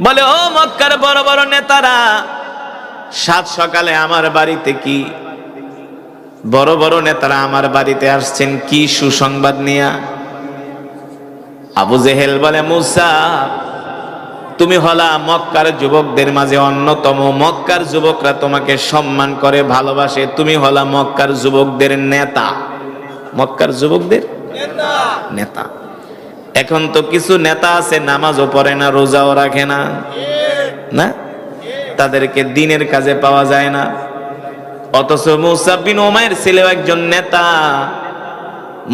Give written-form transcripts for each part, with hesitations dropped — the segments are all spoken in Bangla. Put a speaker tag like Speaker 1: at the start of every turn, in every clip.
Speaker 1: বলে, ও মক্কার বড় বড় নেতারা, সাত সকালে আমার বাড়িতে কি বড় বড় নেতারা আমার বাড়িতে আসছেন কি সুসংবাদ নিয়া? আবু জেহেল বলে, মূসা, তুমি হলা মক্কার যুবকদের মাঝে অন্যতম, মক্কার যুবকরা তোমাকে সম্মান করে ভালোবাসে, তুমি হলা মক্কার যুবকদের নেতা, মক্কার যুবকদের নেতা। এখন তো কিছু নেতা আছে নামাজও পড়ে না, রোজাও রাখে না, না, তাদেরকে দিনের কাজে পাওয়া যায় না। অথচ মুসআব বিন উমাইর ছিল একজন নেতা।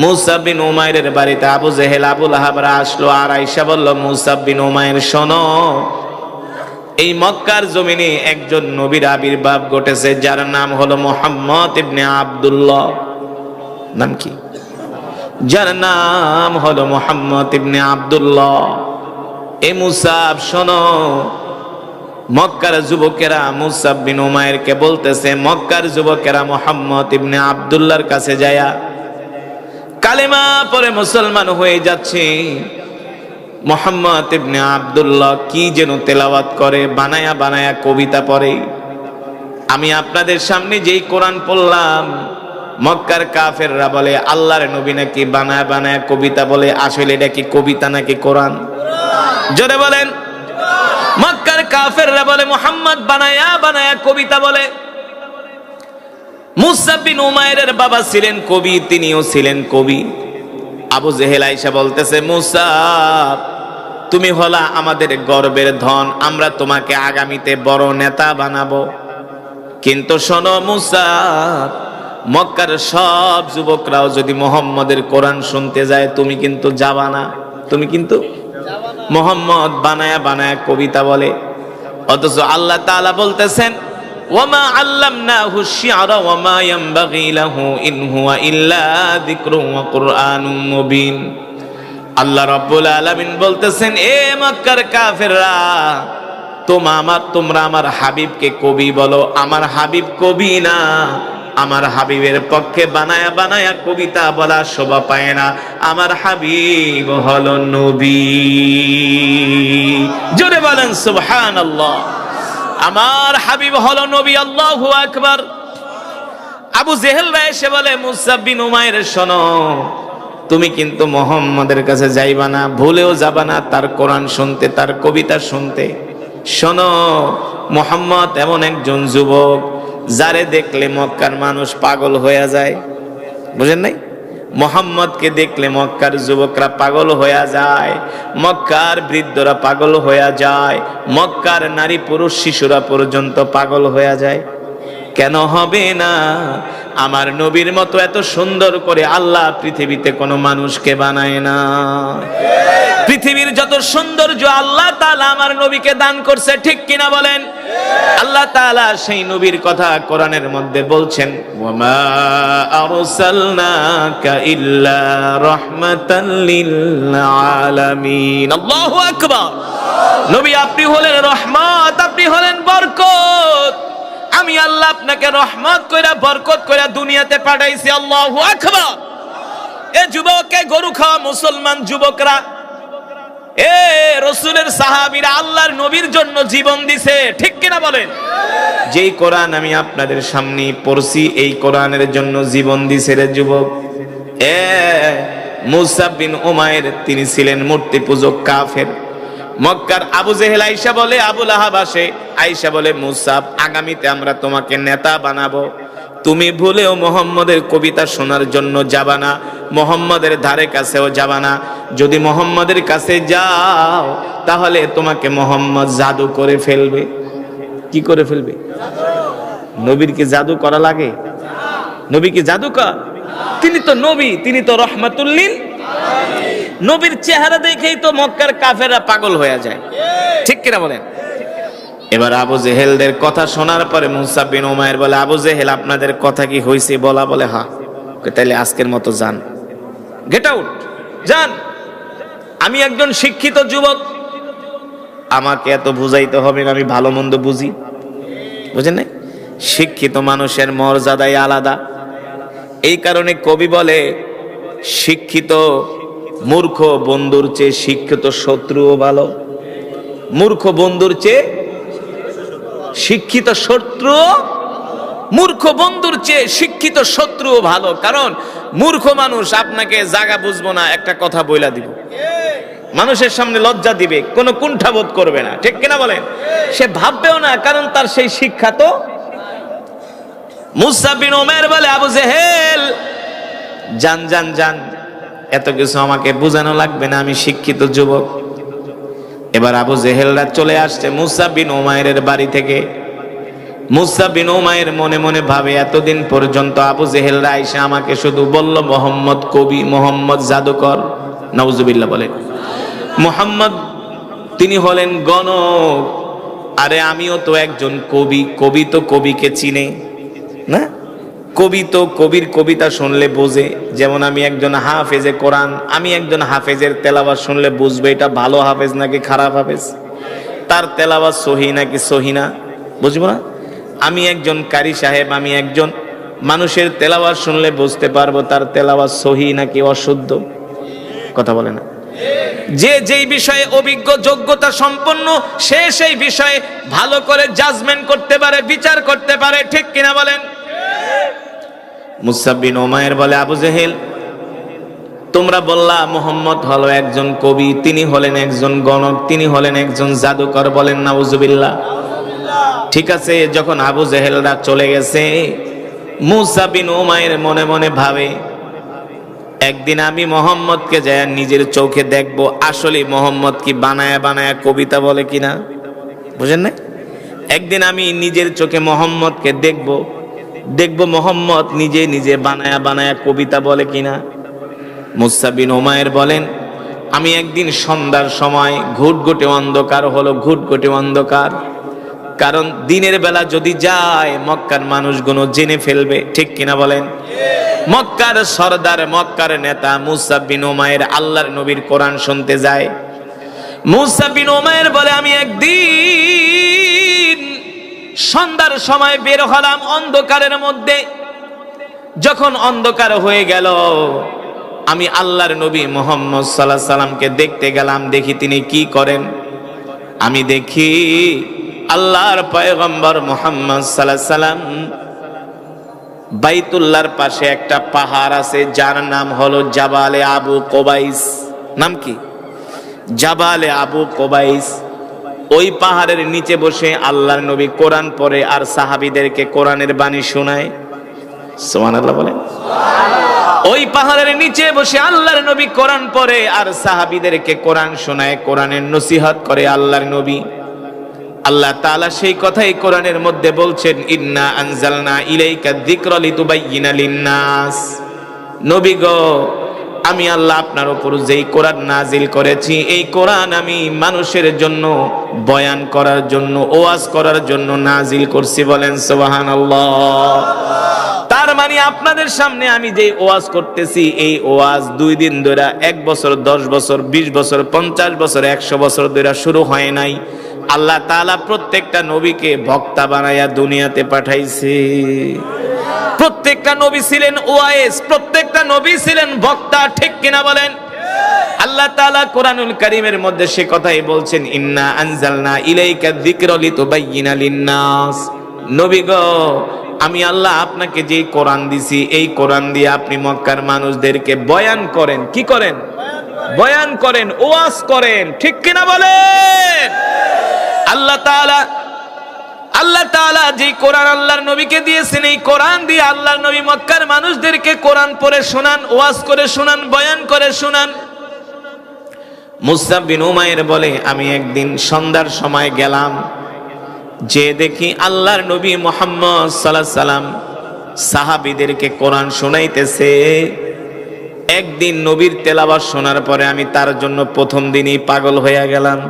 Speaker 1: মুসআব বিন উমাইরের বাড়িতে আবু জেহেল আবু লাহাবরা আসলো, আর আয়েশা বলল, মুসআব বিন উমাইর শোনো, এই মক্কার জমিনে একজন নবীর আবির্ভাব ঘটেছে, যার নাম হলো মুহাম্মদ ইবনে আব্দুল্লাহ। নাম কি? যার নাম হলো মুহাম্মদ ইবনে আব্দুল্লাহ। এ মুসআব শোনো, মক্কার যুবকেরা মুসআব বিন উমাইরকে বলতেছে, মক্কার যুবকেরা মুহাম্মদ ইবনে আব্দুল্লাহর কাছে যায়া কালেমা পড়ে মুসলমান হয়ে যাচ্ছে। মুহাম্মদ ইবনে আব্দুল্লাহ কি যেন তেলাওয়াত করে, বানায়া বানায়া কবিতা পড়ে। আমি আপনাদের সামনে যেই কোরআন পড়লাম, মক্কার কাফেররা বলে আল্লাহর নবী নাকি বানায়া বানায়া কবিতা বলে, আসলে এটা কি কবিতা নাকি কোরআন? জোরে বলেন। মক্কার কাফেররা বলে মুহাম্মদ বানায়া বানায়া কবিতা বলে। মুসআব বিন উমাইরের বাবা ছিলেন কবি, তিনিও ছিলেন কবি। আবু জেহেল আয়েশা বলতেছে, মুসআব, তুমি হলা আমাদের গর্বের ধন, আমরা তোমাকে আগামীতে বড় নেতা বানাবো। কিন্তু শোনো মুসআব, মক্কার সব যুবকরাও যদি মুহাম্মদের কোরআন শুনতে যায়, তুমি কিন্তু যাবা না, তুমি কিন্তু মুহাম্মদ বানায়া বানায়া কবিতা বলে। অথচ আল্লাহ তাআলা বলতেছেন, ওয়ামা আল্লামনাহু শি'রা ওয়ামা ইয়ানবাগি লাহু ইন হুয়া ইল্লা যিকরুন ওয়া কুরআনুম মুবিন। আল্লাহ রাব্বুল আলামিন বলতেছেন, এ মক্কার কাফেররা, তোমরা আমার হাবিবকে কবি বলো, আমার হাবিব কবি না। আমার হাবিবের পক্ষে বানায়া বানায়া কবিতা বলা শোভা পায় না। আমার হাবিব হলো নবী। জোরে বলেন সুবহানাল্লাহ। আমার হাবিব হলো নবী। আল্লাহু আকবার। আবু জেহেলরা এসে বলে, মুসআব বিন উমাইর শোনো, তুমি কিন্তু মুহাম্মদের কাছে যাইবা না, ভুলেও যাবা না তার কোরআন শুনতে, তার কবিতা শুনতে। শোনো, মুহাম্মদ এমন একজন যুবক যারে দেখলে মক্কার মানুষ পাগল হয়ে যায়। বুঝেন নাই? মুহাম্মদকে দেখলে মক্কার যুবকরা পাগল হয়ে যায়, মক্কার বৃদ্ধরা পাগল হয়ে যায়, মক্কার নারী পুরুষ শিশুরা পর্যন্ত পাগল হয়ে যায়। কেন হবে না? আমার নবীর মতো এত সুন্দর করে আল্লাহ পৃথিবীতে কোনো মানুষকে বানায় না। পৃথিবীর যত সৌন্দর্য আল্লাহ তাআলা আমার নবীকে দান করছে, ঠিক কিনা বলেন? আল্লাহ তাআলা সেই নবীর কথা কোরআনের মধ্যে বলছেন, ওয়ামা আরসালনাকা ইল্লা রাহমাতাল লিল আলামিন। আল্লাহু আকবার। নবী আপনি হলেন রহমত, আপনি হলেন বরকত। আমি আল্লাহ আপনাকে রহমত কইরা বরকত কইরা দুনিয়াতে পাঠাইছি। আল্লাহু আকবার। এ যুবক, এ গরু খাওয়া মুসলমান যুবকরা, এ রাসূলের সাহাবীরা আল্লাহর নবীর জন্য জীবন দিছে, ঠিক কিনা বলেন? যেই কোরআন আমি আপনাদের সামনে পড়ছি, এই কোরআনের জন্য জীবন দিছে রে যুবক। এ মুসআব বিন উমাইর, তিনি ছিলেন মূর্তি পূজক কাফের। মক্কার আবু জেহেল আয়েশা বলে, আবু লাহাব আসে, আয়েশা বলে, মুসআব আগামীতে আমরা তোমাকে নেতা বানাবো, তুমি ভুলেও মুহাম্মদের কবিতা শোনার জন্য যাবা না, মুহাম্মদের ধারে কাছেও যাবা না। যদি মুহাম্মদের কাছে যাও তাহলে তোমাকে মুহাম্মদ জাদু করে ফেলবে। কি করে ফেলবে? নবীর কি জাদু করা লাগে? নবী কি জাদুকর? তিনি তো নবী, তিনি তো রহমাতুল লিল আলামিন। নবীর চেহারা দেখেই তো মক্কার কাফেররা পাগল হয়ে যায়, ঠিক কিনা বলেন? এবার আবু জেহেলদের কথা শোনার পরে মুসআব বিন উমাইর বলে, আবু জেহেল আপনাদের কথা কি হইছে? বলা বলে হ্যাঁ। তাইলে আজকের মতো যান, গেট আউট, যান। আমি একজন শিক্ষিত যুবক, আমাকে এত বুঝাইতে হবে না, আমি ভালো মন্দ বুঝি। বুঝেন নাই? শিক্ষিত মানুষের মর্যাদাই আলাদা। এই কারণে কবি বলে, শিক্ষিত মূর্খ বন্ধুর চেয়ে শিক্ষিত শত্রুও ভালো। মূর্খ বন্ধুর চেয়ে শিক্ষিত শত্রু, মূর্খ বন্ধুর চেয়ে শিক্ষিত শত্রু ভালো। কারণ মূর্খ মানুষ আপনাকে জায়গা বুঝবো না, একটা কথা বইলা দিব, মানুষের সামনে লজ্জা দিবে, কোনো কুণ্ঠাবোধ করবে না, ঠিক কিনা বলেন? সে ভাববেও না, কারণ তার সেই শিক্ষা তো। মুসা বিন উমাইর বলে, আবু জেহেল জান জান জান, এত কিছু আমাকে বোঝানো লাগবে না, আমি শিক্ষিত যুবক। এবার আবু জেহেলরা চলে আসছে মুসা বিন উমাইরের বাড়ি থেকে। মুসা বিন উমাইর মনে মনে ভাবে, এতদিন পর্যন্ত আবু জেহেলরা আইসা আমাকে শুধু বলল মোহাম্মদ কবি, মোহাম্মদ জাদুকর, নাউজুবিল্লাহ বলেন। মোহাম্মদ তিনি হলেন গণক, আরে আমিও তো একজন কবি, কবি তো কবিকে চিনে না, কবি তো কবির কবিতা শুনলে বোঝে। যেমন আমি একজন হাফেজে কোরআন, আমি একজন হাফেজের তেলাওয়াত শুনলে বুঝবে এটা ভালো হাফেজ নাকি খারাপ হাফেজ, তার তেলাওয়াত সহি নাকি সহি না, বুঝবো না? আমি একজন কারি সাহেব, আমি একজন মানুষের তেলাওয়াত শুনলে বুঝতে পারবো তার তেলাওয়াত সহি নাকি অশুদ্ধ, কথা বলে না? যে যেই বিষয়ে অভিজ্ঞ যোগ্যতা সম্পন্ন, সে সেই বিষয়ে ভালো করে জাজমেন্ট করতে পারে, বিচার করতে পারে, ঠিক কিনা বলেন? মুসা বিন উমাইর বলে, আবু জেহেল তোমরা বললা মুহাম্মদ হলো একজন কবি, তিনি হলেন একজন গণক, তিনি হলেন একজন জাদুকর, বলেন নাউজুবিল্লাহ। ঠিক আছে, যখন আবু জেহেলরা চলে গেছে, মুসা বিন উমাইর মনে মনে ভাবে, একদিন আমি মোহাম্মদকে যাই নিজের চোখে দেখবো আসলে মোহাম্মদ কি বানায়া বানায়া কবিতা বলে কিনা, বুঝেন না? একদিন আমি নিজের চোখে মোহাম্মদকে দেখবো মোহাম্মদ নিজে নিজে বানায়া বানায়া কবিতা বলে কিনা। মুসা বিন উমাইর বলেন, আমি একদিন সন্ধ্যার সময়, ঘুটঘুটে অন্ধকার হলো, ঘুটঘুটে অন্ধকার, কারণ দিনের বেলা যদি যায় মক্কার মানুষগুলো জেনে ফেলবে, ঠিক কিনা বলেন? মক্কার সরদার, মক্কার নেতা মুসা বিন উমাইর আল্লাহর নবীর কোরআন শুনতে যায়। মুসা বিন উমাইর বলে, আমি একদিন সন্ধ্যার সময় বের হলাম অন্ধকারের মধ্যে, যখন অন্ধকার হয়ে গেল আমি আল্লাহর নবী মুহাম্মদ সাল্লাল্লাহু আলাইহি সাল্লামকে দেখতে গেলাম। দেখি তিনি কি করেন, আমি দেখি আল্লাহর পয়গম্বর মুহাম্মদ সাল্লাল্লাহু আলাইহি সাল্লাম বাইতুল্লাহর পাশে একটা পাহাড় আছে যার নাম হলো জাবালে আবু কোবাইস। নাম কি? জাবালে আবু কোবাইস। ওই পাহাড়ের নিচে বসে আল্লাহর নবী কোরআন পড়ে আর সাহাবীদেরকে কোরআনের বাণী শোনায়। সুবহানাল্লাহ বলেন। ওই পাহাড়ের নিচে বসে আল্লাহর নবী কোরআন পড়ে আর সাহাবীদেরকে কোরআন শোনায়, কোরআনের নসিহত করে আল্লাহর নবী। আল্লাহ তাআলা সেই কথাই কোরআনের মধ্যে বলছেন, ইন্না আনজালনা ইলাইকা যিকরা লিতুবাইয়িনা লিন-নাস। নবী গো, আমি আল্লাহ আপনার উপর যেই কোরআন নাজিল করেছি, এই কোরআন আমি মানুষের জন্য বয়ান করার জন্য, ওয়াজ করার জন্য নাজিল করছি, বলেন সুবহানাল্লাহ। তার মানে আপনাদের সামনে আমি যে ওয়াজ করতেছি, এই ওয়াজ 2 দিন ধরে, 1 বছর, 10 বছর, 20 বছর, 50 বছর, 100 বছর ধরে শুরু হয় নাই। আল্লাহ তাআলা প্রত্যেকটা নবীকে বক্তা বানায়া দুনিয়াতে পাঠাইছে। প্রত্যেকটা নবী ছিলেন ওয়াইজ, প্রত্যেকটা নবী ছিলেন বক্তা, ঠিক কিনা বলেন? আল্লাহ তাআলা কোরআনুল কারীমের মধ্যে সে কথাই বলছেন, ইন্না আনজালনা ইলাইকা যিকরা লিতুবাইয়িনা লিন-নাস। নবী গো, আমি আল্লাহ আপনাকে যে কোরআন দিছি, এই কোরআন দিয়ে আপনি মক্কার মানুষদেরকে বয়ান করেন। কি করেন? বয়ান করেন, ওয়াজ করেন, ঠিক কিনা বলেন? আল্লাহ তাআলা যে কোরআন আল্লাহর নবীকে দিয়েছেন, এই কোরআন দিয়ে আল্লাহর নবী মক্কার মানুষদেরকে কোরআন পড়ে শোনান, ওয়াজ করে শোনান, বয়ান করে শোনান। মুসা বিন উমাইর বলে, আমি একদিন সন্ধ্যার সময় গেলাম, যে দেখি আল্লাহর নবী মুহাম্মদ সাল্লাল্লাহু আলাইহি সাল্লাম সাহাবীদেরকে কোরআন শোনাইতেছে। একদিন নবীর তেলাওয়াত শোনার পরে আমি তার জন্য প্রথম দিনই পাগল হয়ে গেলাম।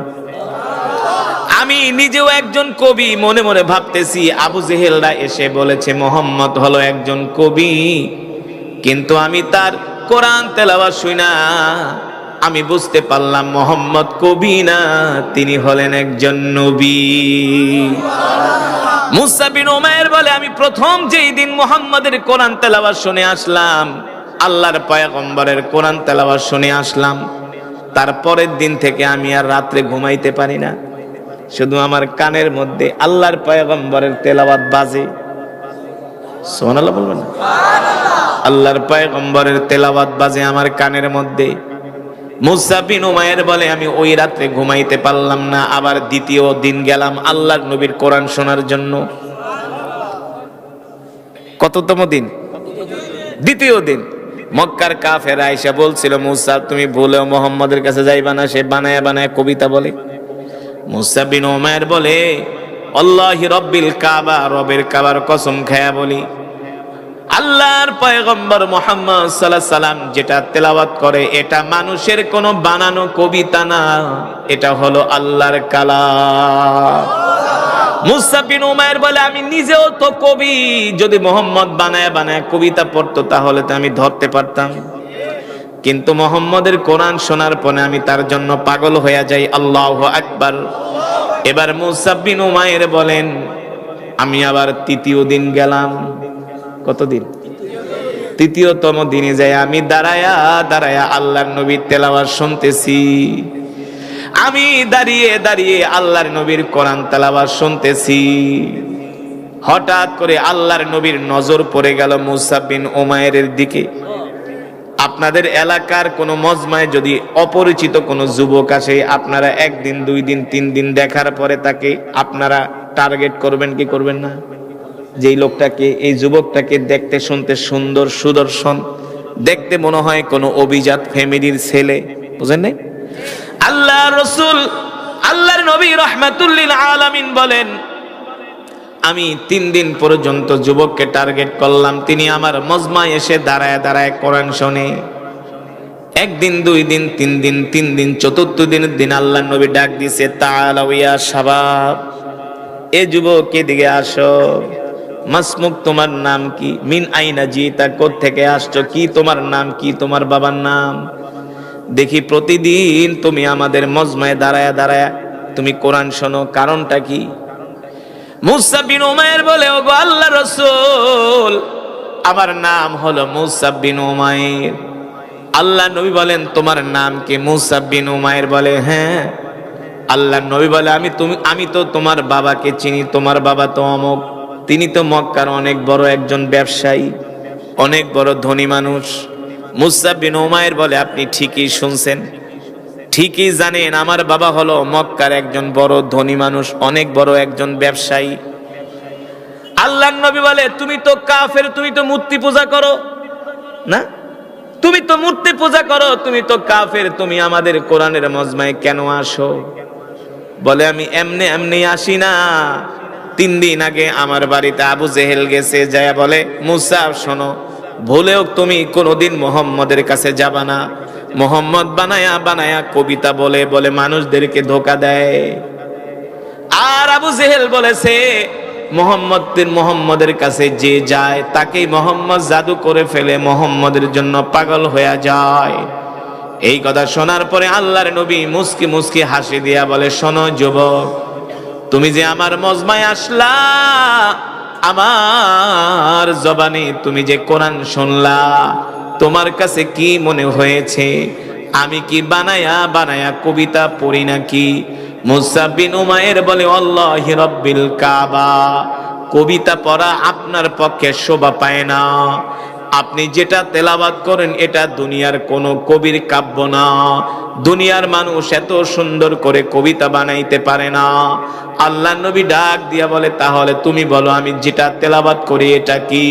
Speaker 1: আমি নিজেও একজন কবি, মনে মনে ভাবতেছি আবু জেহেলরা এসে বলেছে মুহাম্মদ হলো একজন কবি, কিন্তু আমি তার কোরআন তেলাওয়াত শুনা আমি বুঝতে পারলাম মুহাম্মদ কবি না, তিনি হলেন একজন নবী। মুসা বিন উমাইর বলে, আমি প্রথম যেই দিন মুহাম্মাদের কোরআন তেলাওয়াত শুনে আসলাম, আল্লাহর পয়গম্বরের কোরআন তেলাওয়াত শুনে আসলাম, তারপরের দিন থেকে আমি আর রাত্রে ঘুমাইতে পারি না। শুধু আমার কানের মধ্যে আল্লাহর পয়গম্বরের তেলাওয়াত বাজে। সুবহানাল্লাহ বলবেন না? আল্লাহর পয়গম্বরের তেলাওয়াত বাজে আমার কানের মধ্যে। মুসা বিন উমাইর বলে আমি ওই রাত্রে ঘুমাইতে পারলাম না, আবার দ্বিতীয় দিন গেলাম আল্লাহর নবীর কোরআন শোনার জন্য। কততম দিন? দ্বিতীয় দিন। মক্কার কাফেররা আয়েশা বলছিল, মুসা তুমি ভুলেও মুহাম্মদের কাছে যাইবা না, সে বানায়া বানায়া কবিতা বলে। মুসা বিন উমাইর বলে আল্লাহি রব্বিল কাবা, রবের কাবার কসম খায়া বলি, আল্লাহর পয়গম্বর মুহাম্মদ সাল্লাল্লাহু আলাইহি সাল্লাম যেটা তেলাওয়াত করে এটা মানুষের কোনো বানানো কবিতা না, এটা হলো আল্লাহর কালাম। মুসা বিন উমাইর বলে আমি নিজেও তো কবি, যদি মুহাম্মদ বানায় বানায় কবিতা পড়তো তাহলে তো আমি ধরতে পারতাম, কিন্তু মুহাম্মদের কোরআন শোনার পরে আমি তার জন্য পাগল হয়ে যাই। আল্লাহু আকবার। এবার মুসা বিন উমাইর বলেন আমি আবার তৃতীয় দিন গেলাম। কতদিন? তৃতীয়তম দিনে যাই আমি দাঁড়ায়া দাঁড়ায়া আল্লাহর নবীর তেলাওয়াত শুনতেছি। আমি দাঁড়িয়ে দাঁড়িয়ে আল্লাহর নবীর কোরআন তেলাওয়াত শুনতেছি। হঠাৎ করে আল্লাহর নবীর নজর পড়ে গেল মুসা বিন উমাইরের দিকে। আপনাদের এলাকার কোন মজমায় যদি অপরিচিত কোন যুবক আসে, আপনারা একদিন, দুই দিন, তিন দিন দেখার পরে তাকে আপনারা টার্গেট করবেন কি করবেন না? যেই লোকটাকে, এই যুবকটাকে দেখতে শুনতে সুন্দর, সুদর্শন, দেখতে মনে হয় কোনো অভিজাত ফ্যামিলির ছেলে, বুঝেন নাই? আল্লাহ রাসূল, আল্লাহর নবী রাহমাতুল লিল আলামিন বলেন আমি 3 দিন পর্যন্ত যুবককে টার্গেট করলাম, তিনি আমার মজমায় এসে দাঁড়ায় দাঁড়ায় কোরআন শোনে। একদিন, দুই দিন, তিন দিন, চতুর্থ দিনের দিন আল্লাহর নবী ডাক দিছে, তাআলাউ ইয়া শাবাব, এ যুবক এদিকে আসো। মাসমুক, তোমার নাম কি? মিন আইনা জিতা, কোথা থেকে আসছো? কি তোমার নাম কি? তোমার বাবার নাম? দেখি প্রতিদিন তুমি আমাদের মজমায় দাঁড়ায় দাঁড়ায় তুমি কোরআন শোনো, কারণটা কি? মুসা বিন উমাইর বলে ওগো আল্লাহর রাসূল, আমার নাম হলো মুসা বিন উমাইর। আল্লাহ নবী বলেন তোমার নাম কি? মুসা বিন উমাইর বলে হ্যাঁ। আল্লাহ নবী বলে আমি তো তোমার বাবাকে চিনি, তোমার বাবা তো অমুক, তিনি তো মক্কার অনেক বড় একজন ব্যবসায়ী, অনেক বড় ধনী মানুষ। মুসা বিন উমাইর বলে আপনি ঠিকই শুনছেন, ঠিকই জানেন, আমার বাবা হলো মক্কার একজন বড় ধনী মানুষ, অনেক বড় একজন ব্যবসায়ী। আল্লাহর নবী বলে তুমি তো কাফের, তুমি তো মূর্তি পূজা করো না, তুমি তো মূর্তি পূজা করো, তুমি তো কাফের, তুমি আমাদের কোরআনের মজমায় কেন আসো? বলে আমি এমনি এমনি আসি না, 3 দিন আগে আমার বাড়িতে আবু জেহেল গেছে, যায় বলে মুসা শোনো, ভুলেও তুমি কোনোদিন মুহাম্মদের কাছে যাবা না, মুহাম্মদ বানায়া বানায়া কবিতা বলে বলে মানুষদেরকে ধোঁকা দেয়। আর আবু জেহেল বলেছে মুহাম্মদের কাছে যে যায় তাকেই মুহাম্মদ জাদু করে ফেলে, মুহাম্মদের জন্য পাগল হয়ে যায়। এই কথা শোনার পরে আল্লাহর নবী মুস্কি মুস্কি হাসি দিয়া বলে শোনো যুবক, তুমি যে আমার মজমায় আসলা, আমার জবানে তুমি যে কোরআন শুনলা, তোমার কাছে কি মনে হয়েছে আমি কি বানায়া বানায়া কবিতা পড়ি নাকি? মুসা বিন উমাইর বলে আল্লাহি রব্বিল কাবা, কবিতা পড়া আপনার পক্ষে শোভা পায় না, আপনি যেটা তেলাওয়াত করেন এটা দুনিয়ার কোনো কবির কাব্য না, দুনিয়ার মানুষ এত সুন্দর করে কবিতা বানাইতে পারে না। আল্লাহ নবী ডাক দিয়া বলে তাহলে তুমি বলো আমি যেটা তেলাওয়াত করি এটা কি?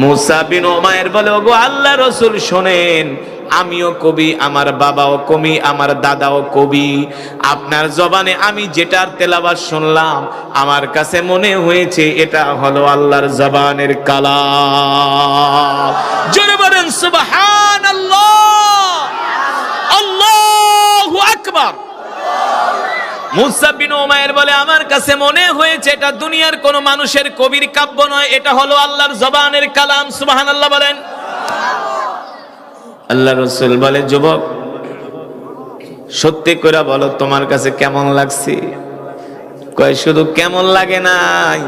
Speaker 1: মুসা বিন উমাইর বলে ওগো আল্লাহ রাসূল শোনেন, আমিও কবি, আমার বাবাও কবি, আমার দাদাও কবি, আপনার জবানে আমি যেটার তেলাওয়াত শুনলাম আমার কাছে মনে হয়েছে এটা হলো আল্লাহর জবানের কালাম। জোরে বলেন সুবহানাল্লাহ, আল্লাহু আকবার। মুসা বিন উমাইর বলে আমার কাছে মনে হয়েছে এটা দুনিয়ার কোন মানুষের কবির কাব্য নয়, এটা হলো আল্লাহর জবানের কালাম। সুবহানাল্লাহ বলেন। আল্লাহ রাসূল বলে যুবক সত্যি করে বলো তোমার কাছে কেমন লাগছে? কয় শুধু কেমন লাগে নাই,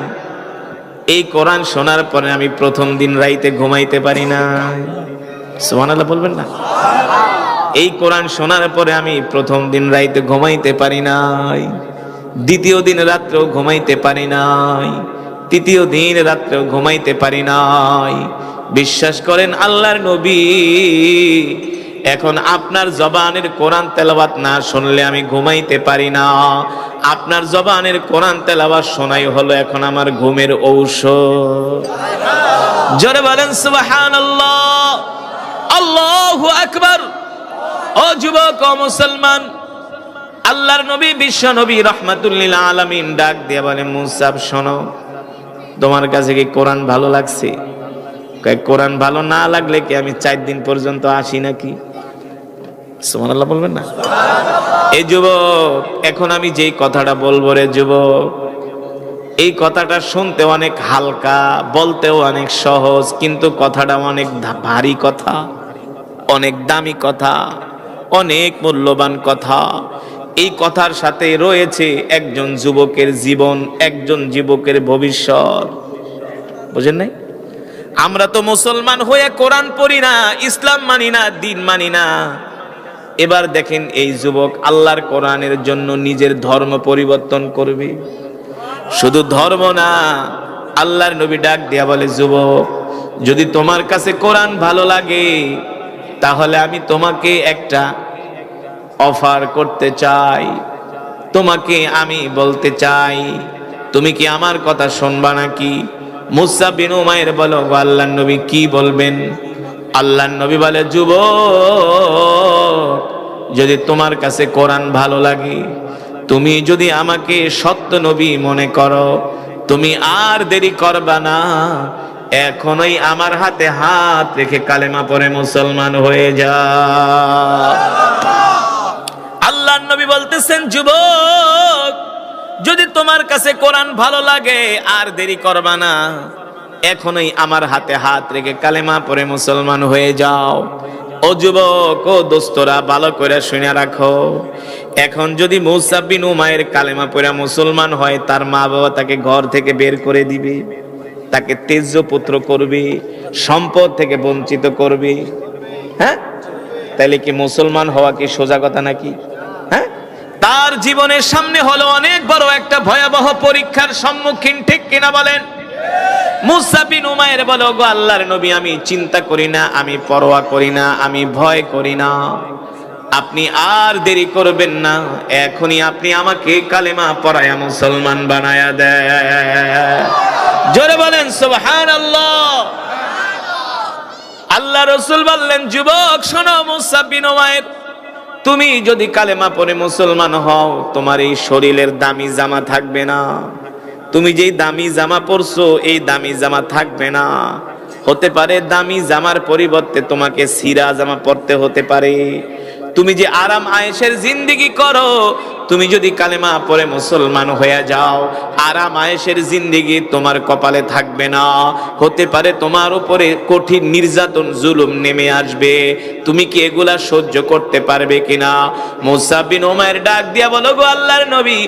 Speaker 1: এই কোরআন শোনার পরে আমি প্রথম দিন রাইতে ঘুমাইতে পারি না। সুবহানাল্লাহ বলবেন না? এই কোরআন শোনার পরে আমি প্রথম দিন রাইতে ঘুমাইতে পারি নাই। দ্বিতীয় দিন রাত্রেও ঘুমাইতে পারি নাই, তৃতীয় দিন রাত্রেও ঘুমাইতে পারি নাই। বিশ্বাস করেন আল্লাহর নবী, এখন আপনার জবানের কোরআন তেলাওয়াত না শুনলে আমি ঘুমাইতে পারি না। আপনার জবানের কোরআন তেলাওয়াত শোনাই হলো এখন আমার ঘুমের ঔষধ। জোরে বলেন সুবহানাল্লাহ, আল্লাহু আকবার। ও যুবক, ও মুসলমান, আল্লাহর নবী বিশ্ব নবী রাহমাতুল লিল আলামিন ডাক দিয়ে বলে, মুসাব শোনো, তোমার কাছে কি কোরআন ভালো লাগছে? কোরআন ভালো না লাগলে কি আমি 4 দিন পর্যন্ত আসি নাকি? সুবহানাল্লাহ বলবেন না? এই যুবক, এখন আমি যেই কথাটা বলবো রে যুবক, এই কথাটা শুনতে অনেক হালকা, বলতেও অনেক সহজ, কিন্তু কথাটা অনেক ভারী কথা, অনেক দামি কথা, অনেক মূল্যবান কথা। এই কথার সাথে রয়েছে একজন যুবকের জীবন, একজন যুবকের ভবিষ্যৎ। বুঝেন নাই? আমরা তো মুসলমান হয়ে কোরআন পড়ি না, ইসলাম মানি না, দিন মানি না। এবার দেখেন এই যুবক আল্লাহর কোরআনের জন্য নিজের ধর্ম পরিবর্তন করবে। শুধু ধর্ম না, আল্লাহর নবী ডাক দিয়া বলে, যুবক, যদি তোমার কাছে কোরআন ভালো লাগে তাহলে আমি তোমাকে একটা অফার করতে চাই, তোমাকে আমি বলতে চাই, তুমি কি আমার কথা শুনবা নাকি? মুসা বিন উমাইর বলো, আল্লাহর নবী কি বলবেন? আল্লাহর নবী বলে, যুবক, যদি তোমার কাছে কোরআন ভালো লাগে, তুমি যদি আমাকে সত্য নবী মনে করো, তুমি আর দেরি করবা না, এখনই আমার হাতে হাত রেখে কালেমা পড়ে মুসলমান হয়ে যা। আল্লাহর নবী বলতেছেন, যুবক, যদি তোমার কাছে কোরআন ভালো লাগে আর দেরি করবা না, এখনই আমার হাতে হাত রেখে কালেমা পড়ে মুসলমান হয়ে যাও। ও যুবক, ও দোস্তরা, ভালো করে শুনে রাখো, এখন যদি মুসা বিন উমাইর কালেমা পড়ে মুসলমান হয়, তার মা বাবা তাকে ঘর থেকে বের করে দিবে, তাকে তেজ্য পুত্র করবে, সম্পদ থেকে বঞ্চিত করবে। হ্যাঁ, তাইলে কি মুসলমান হওয়া কি সোজা কথা নাকি? হ্যাঁ, তার জীবনের সামনে হলো অনেক বড় একটা ভয়াবহ পরীক্ষার সম্মুখীন, ঠিক কিনা বলেন? মুসা বিন উমাইর বলো, গো আল্লাহর নবী, আমি চিন্তা করি না, আমি পরোয়া করি না, আমি ভয় করি না, আপনি আর দেরি করবেন না, এখনই আপনি আমাকে কালেমা পড়ায়া মুসলমান বানায়া দেন। জোরে বলেন সুবহানাল্লাহ। আল্লাহ রাসূল বললেন, যুবক শোনো, মুসা বিন উমাইর, তুমি যদি কালেমা পড়ে মুসলমান হও, তোমার এই শরীরের দামি জামা থাকবে না, তুমি যেই দামি জামা পরছো এই দামি জামা থাকবে না, হতে পারে দামি জামার পরিবর্তে তোমাকে ছিঁড়া জামা পরতে হতে পারে। তুমি যে আরাম আয়েশের জিন্দেগি করো, তুমি যদি কালেমা পড়ে মুসলমান হয়ে যাও, আরাম আয়েশের জিন্দেগি তোমার কপালে থাকবে না, হতে পারে তোমার উপরে কঠিন নির্যাতন জুলুম নেমে আসবে। তুমি কি এগুলা সহ্য করতে পারবে কিনা? মুসা বিন উমাইর ডাক দিয়া বলো, গো আল্লাহর নবী,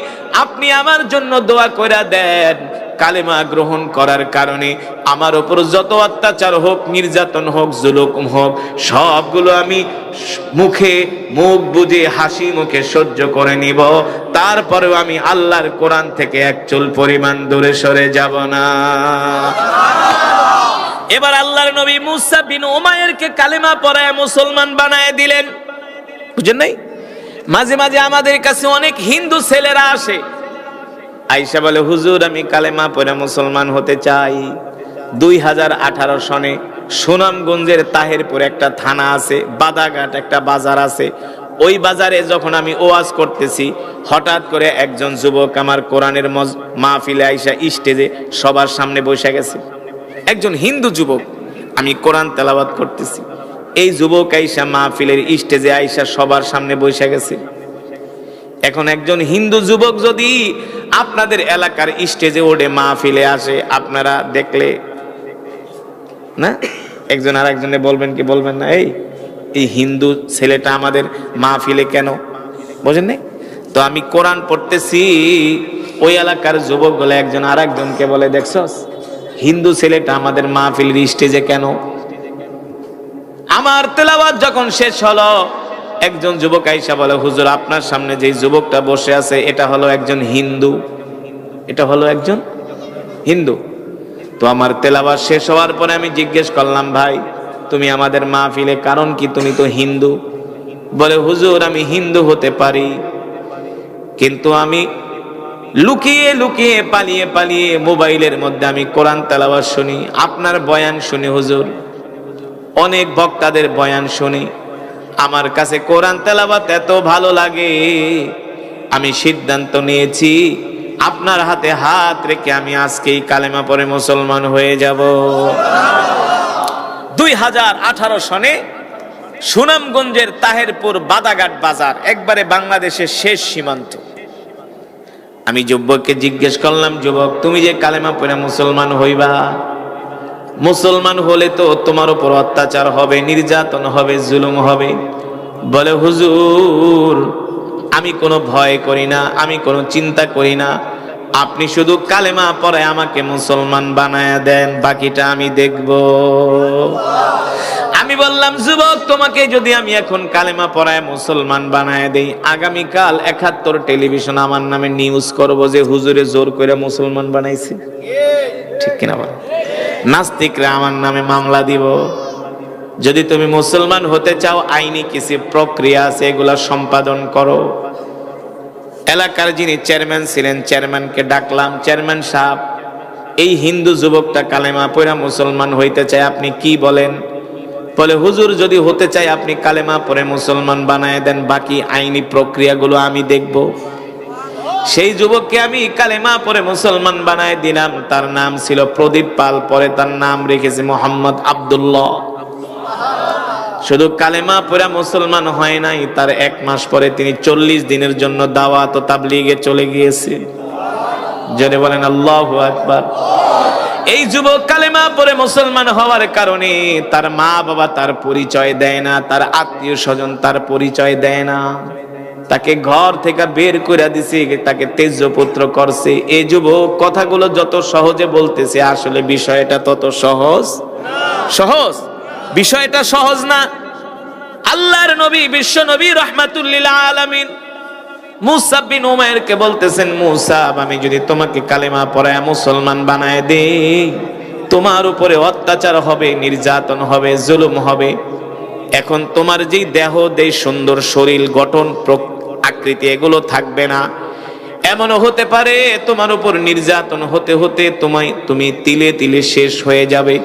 Speaker 1: আপনি আমার জন্য দোয়া করে দেন, কালেমা গ্রহণ করার কারণে আমার উপর যত অত্যাচার হোক, নির্যাতন হোক, জুলুম হোক, সবগুলো আমি মুখে মুখ বুজে হাসি মুখে সহ্য করে নিব, তারপরেও আমি আল্লাহর কোরআন থেকে এক চুল পরিমাণ দূরে সরে যাব না। এবার আল্লাহর নবী মুসা বিন উমাইরকে কালেমা পড়ায় মুসলমান বানায় দিলেন। বুঝেন নাই? মাঝে মাঝে আমাদের কাছে অনেক হিন্দু ছেলেরা আসে, আয়েশা বলে, হুজুর, আমি কালেমা পড়ে মুসলমান হতে চাই। 2018 সনে সুনামগঞ্জের তাহেরপুর একটা থানা আছে, বাদাঘাট একটা বাজার আছে, ওই বাজারে যখন আমি ওয়াজ করতেছি, হঠাৎ করে একজন যুবক আমার কোরআনের মাহফিলে আইসা স্টেজে সবার সামনে বসে গেছে। একজন হিন্দু যুবক, আমি কোরআন তেলাওয়াত করতেছি, এই যুবক আইসা মাহফিলের স্টেজে আইসা সবার সামনে বসে গেছে। এখন একজন হিন্দু যুবক যদি আপনাদের এলাকার স্টেজে ওঠে, মাহফিলে আসে, আপনারা দেখলে না একজন আর একজনে বলবেন কি বলবেন না, এই হিন্দু ছেলেটা আমাদের মাহফিলে কেন? বুঝেন নাই? তো আমি কোরআন পড়তেছি, ওই এলাকার যুবক বলে একজন আর একজনকে বলে, দেখছস হিন্দু ছেলেটা আমাদের মাহফিলের স্টেজে কেন? আমার তেলাওয়াত যখন শেষ হলো, একজন যুবক আইসা বলে, হুজুর আপনার সামনে যে যুবকটা বসে আছে এটা হলো একজন হিন্দু, এটা হলো একজন হিন্দু। তো আমার তেলাওয়াত শেষ হওয়ার পরে আমি জিজ্ঞেস করলাম, ভাই তুমি আমাদের মাহফিলে কারণ কি, তুমি তো হিন্দু? বলে, হুজুর আমি হিন্দু হতে পারি, কিন্তু আমি লুকিয়ে লুকিয়ে পালিয়ে পালিয়ে মোবাইলের মধ্যে আমি কোরআন তেলাওয়াত শুনি, আপনার বয়ান শুনি হুজুর, অনেক বক্তাদের বয়ান শুনি। আমার কাছে কোরআন তেলাওয়াত এত ভালো লাগে, আমি সিদ্ধান্ত নিয়েছি আপনার হাতে হাত রেখে আমি আজকেই কালেমা পড়ে মুসলমান হয়ে যাব। 2018 সনে সুনামগঞ্জের তাহেরপুর বাদাঘাট বাজার, একবারে বাংলাদেশের শেষ সীমান্ত। আমি যুবককে জিজ্ঞেস করলাম, যুবক তুমি যে কালেমা পড়ে মুসলমান হইবা, মুসলমান হলে তো তোমার উপর অত্যাচার হবে, নির্যাতন হবে, জুলুম হবে। বলে, হুজুর আমি কোনো ভয় করি না, আমি কোনো চিন্তা করি না, আপনি শুধু কালেমা পড়ে আমাকে মুসলমান বানায়া দেন, বাকিটা আমি দেখব। আমি বললাম, যুবক তোমাকে যদি আমি এখন কালেমা পড়ায় মুসলমান বানায় দেই, আগামীকাল 71 টেলিভিশন আমার নামে নিউজ করব যে হুজুরে জোর করে মুসলমান বানাইছে, ঠিক কিনা বল? নাস্তিকরা আমার নামে মামলা দিব। যদি তুমি মুসলমান হতে চাও, আইনি কিছু প্রক্রিয়া আছে, এগুলা সম্পাদন করো। এলাকার যিনি চেয়ারম্যান ছিলেন, চেয়ারম্যানকে ডাকলাম, চেয়ারম্যান সাহেব এই হিন্দু যুবকটা কালেমা পড়া মুসলমান হইতে চায়, আপনি কি বলেন? বলে, হুজুর যদি হতে চাই আপনি কালেমা পড়ে মুসলমান বানায় দেন, বাকি আইনি প্রক্রিয়াগুলো আমি দেখব। সেই যুবককে আমি কালেমা পড়ে মুসলমান বানায় দিলাম। তার নাম ছিল প্রদীপ পাল, পরে তার নাম রেখেছে মোহাম্মদ আব্দুল্লাহ। শুধু কালেমা পড়া মুসলমান হয় নাই, তার 1 মাস পরে তিনি 40 দিনের জন্য দাওয়াত ও তাবলীগে চলে গিয়েছে। জোরে বলেন আল্লাহু আকবার। এই যুবক কালেমা পড়ে মুসলমান হওয়ার কারণে তার মা বাবা তার পরিচয় দেয় না, তার আত্মীয় স্বজন তার পরিচয় দেয় না, তাকে ঘর থেকে বের করে দিছে, তাকে তেজপুত্র করছে। এই যুবক কথাগুলো যত সহজে বলতেছে, আসলে বিষয়টা তত সহজ বিষয়টা সহজ না। আল্লাহর নবী বিশ্ব নবী রাহমাতুল লিল আলামিন মুসা বিন উমাইরকে বলতেছেন, মুসা আমি যদি তোমাকে কালেমা পড়ায় মুসলমান বানায় দেই, তোমার উপরে অত্যাচার হবে, নির্যাতন হবে, জুলুম হবে। এখন তোমার যেই দেহ, দেহ সুন্দর শরীর গঠন আকৃতি এগুলো থাকবে না। এমনও হতে পারে তোমার উপর নির্যাতন হতে হতে তুমি তিলে তিলে শেষ হয়ে যাবে।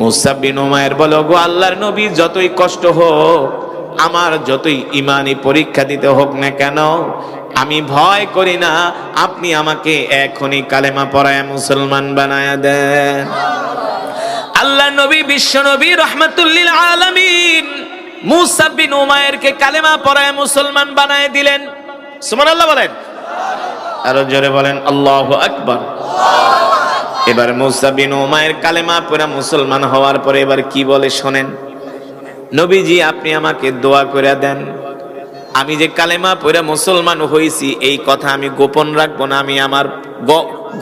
Speaker 1: মুসা বিন উমাইর বলে, গো আল্লাহর নবী যতই কষ্ট হোক, আমার যতই ইমানি পরীক্ষা দিতে হোক না কেন, আমি ভয় করি না, আপনি আমাকে এখনই কালেমা পড়ায় মুসলমান বানায়া দেন। আল্লাহ নবী বিশ্ব নবী রাহমাতুল লিল আলামিন মুসা বিন উমাইরকে কালেমা পড়ায় মুসলমান বানায় দিলেন। সুবহানাল্লাহ বলেন, আরো জোরে বলেন আল্লাহু আকবার। এবার মুসা বিন উমাইর কালেমা পড়া মুসলমান হওয়ার পরে এবার কি বলে শোনেন, নবীজি আপনি আমাকে দোয়া করে দেন, আমি যে কালেমা পড়া মুসলমান হয়েছি এই কথা আমি গোপন রাখবো না, আমি আমার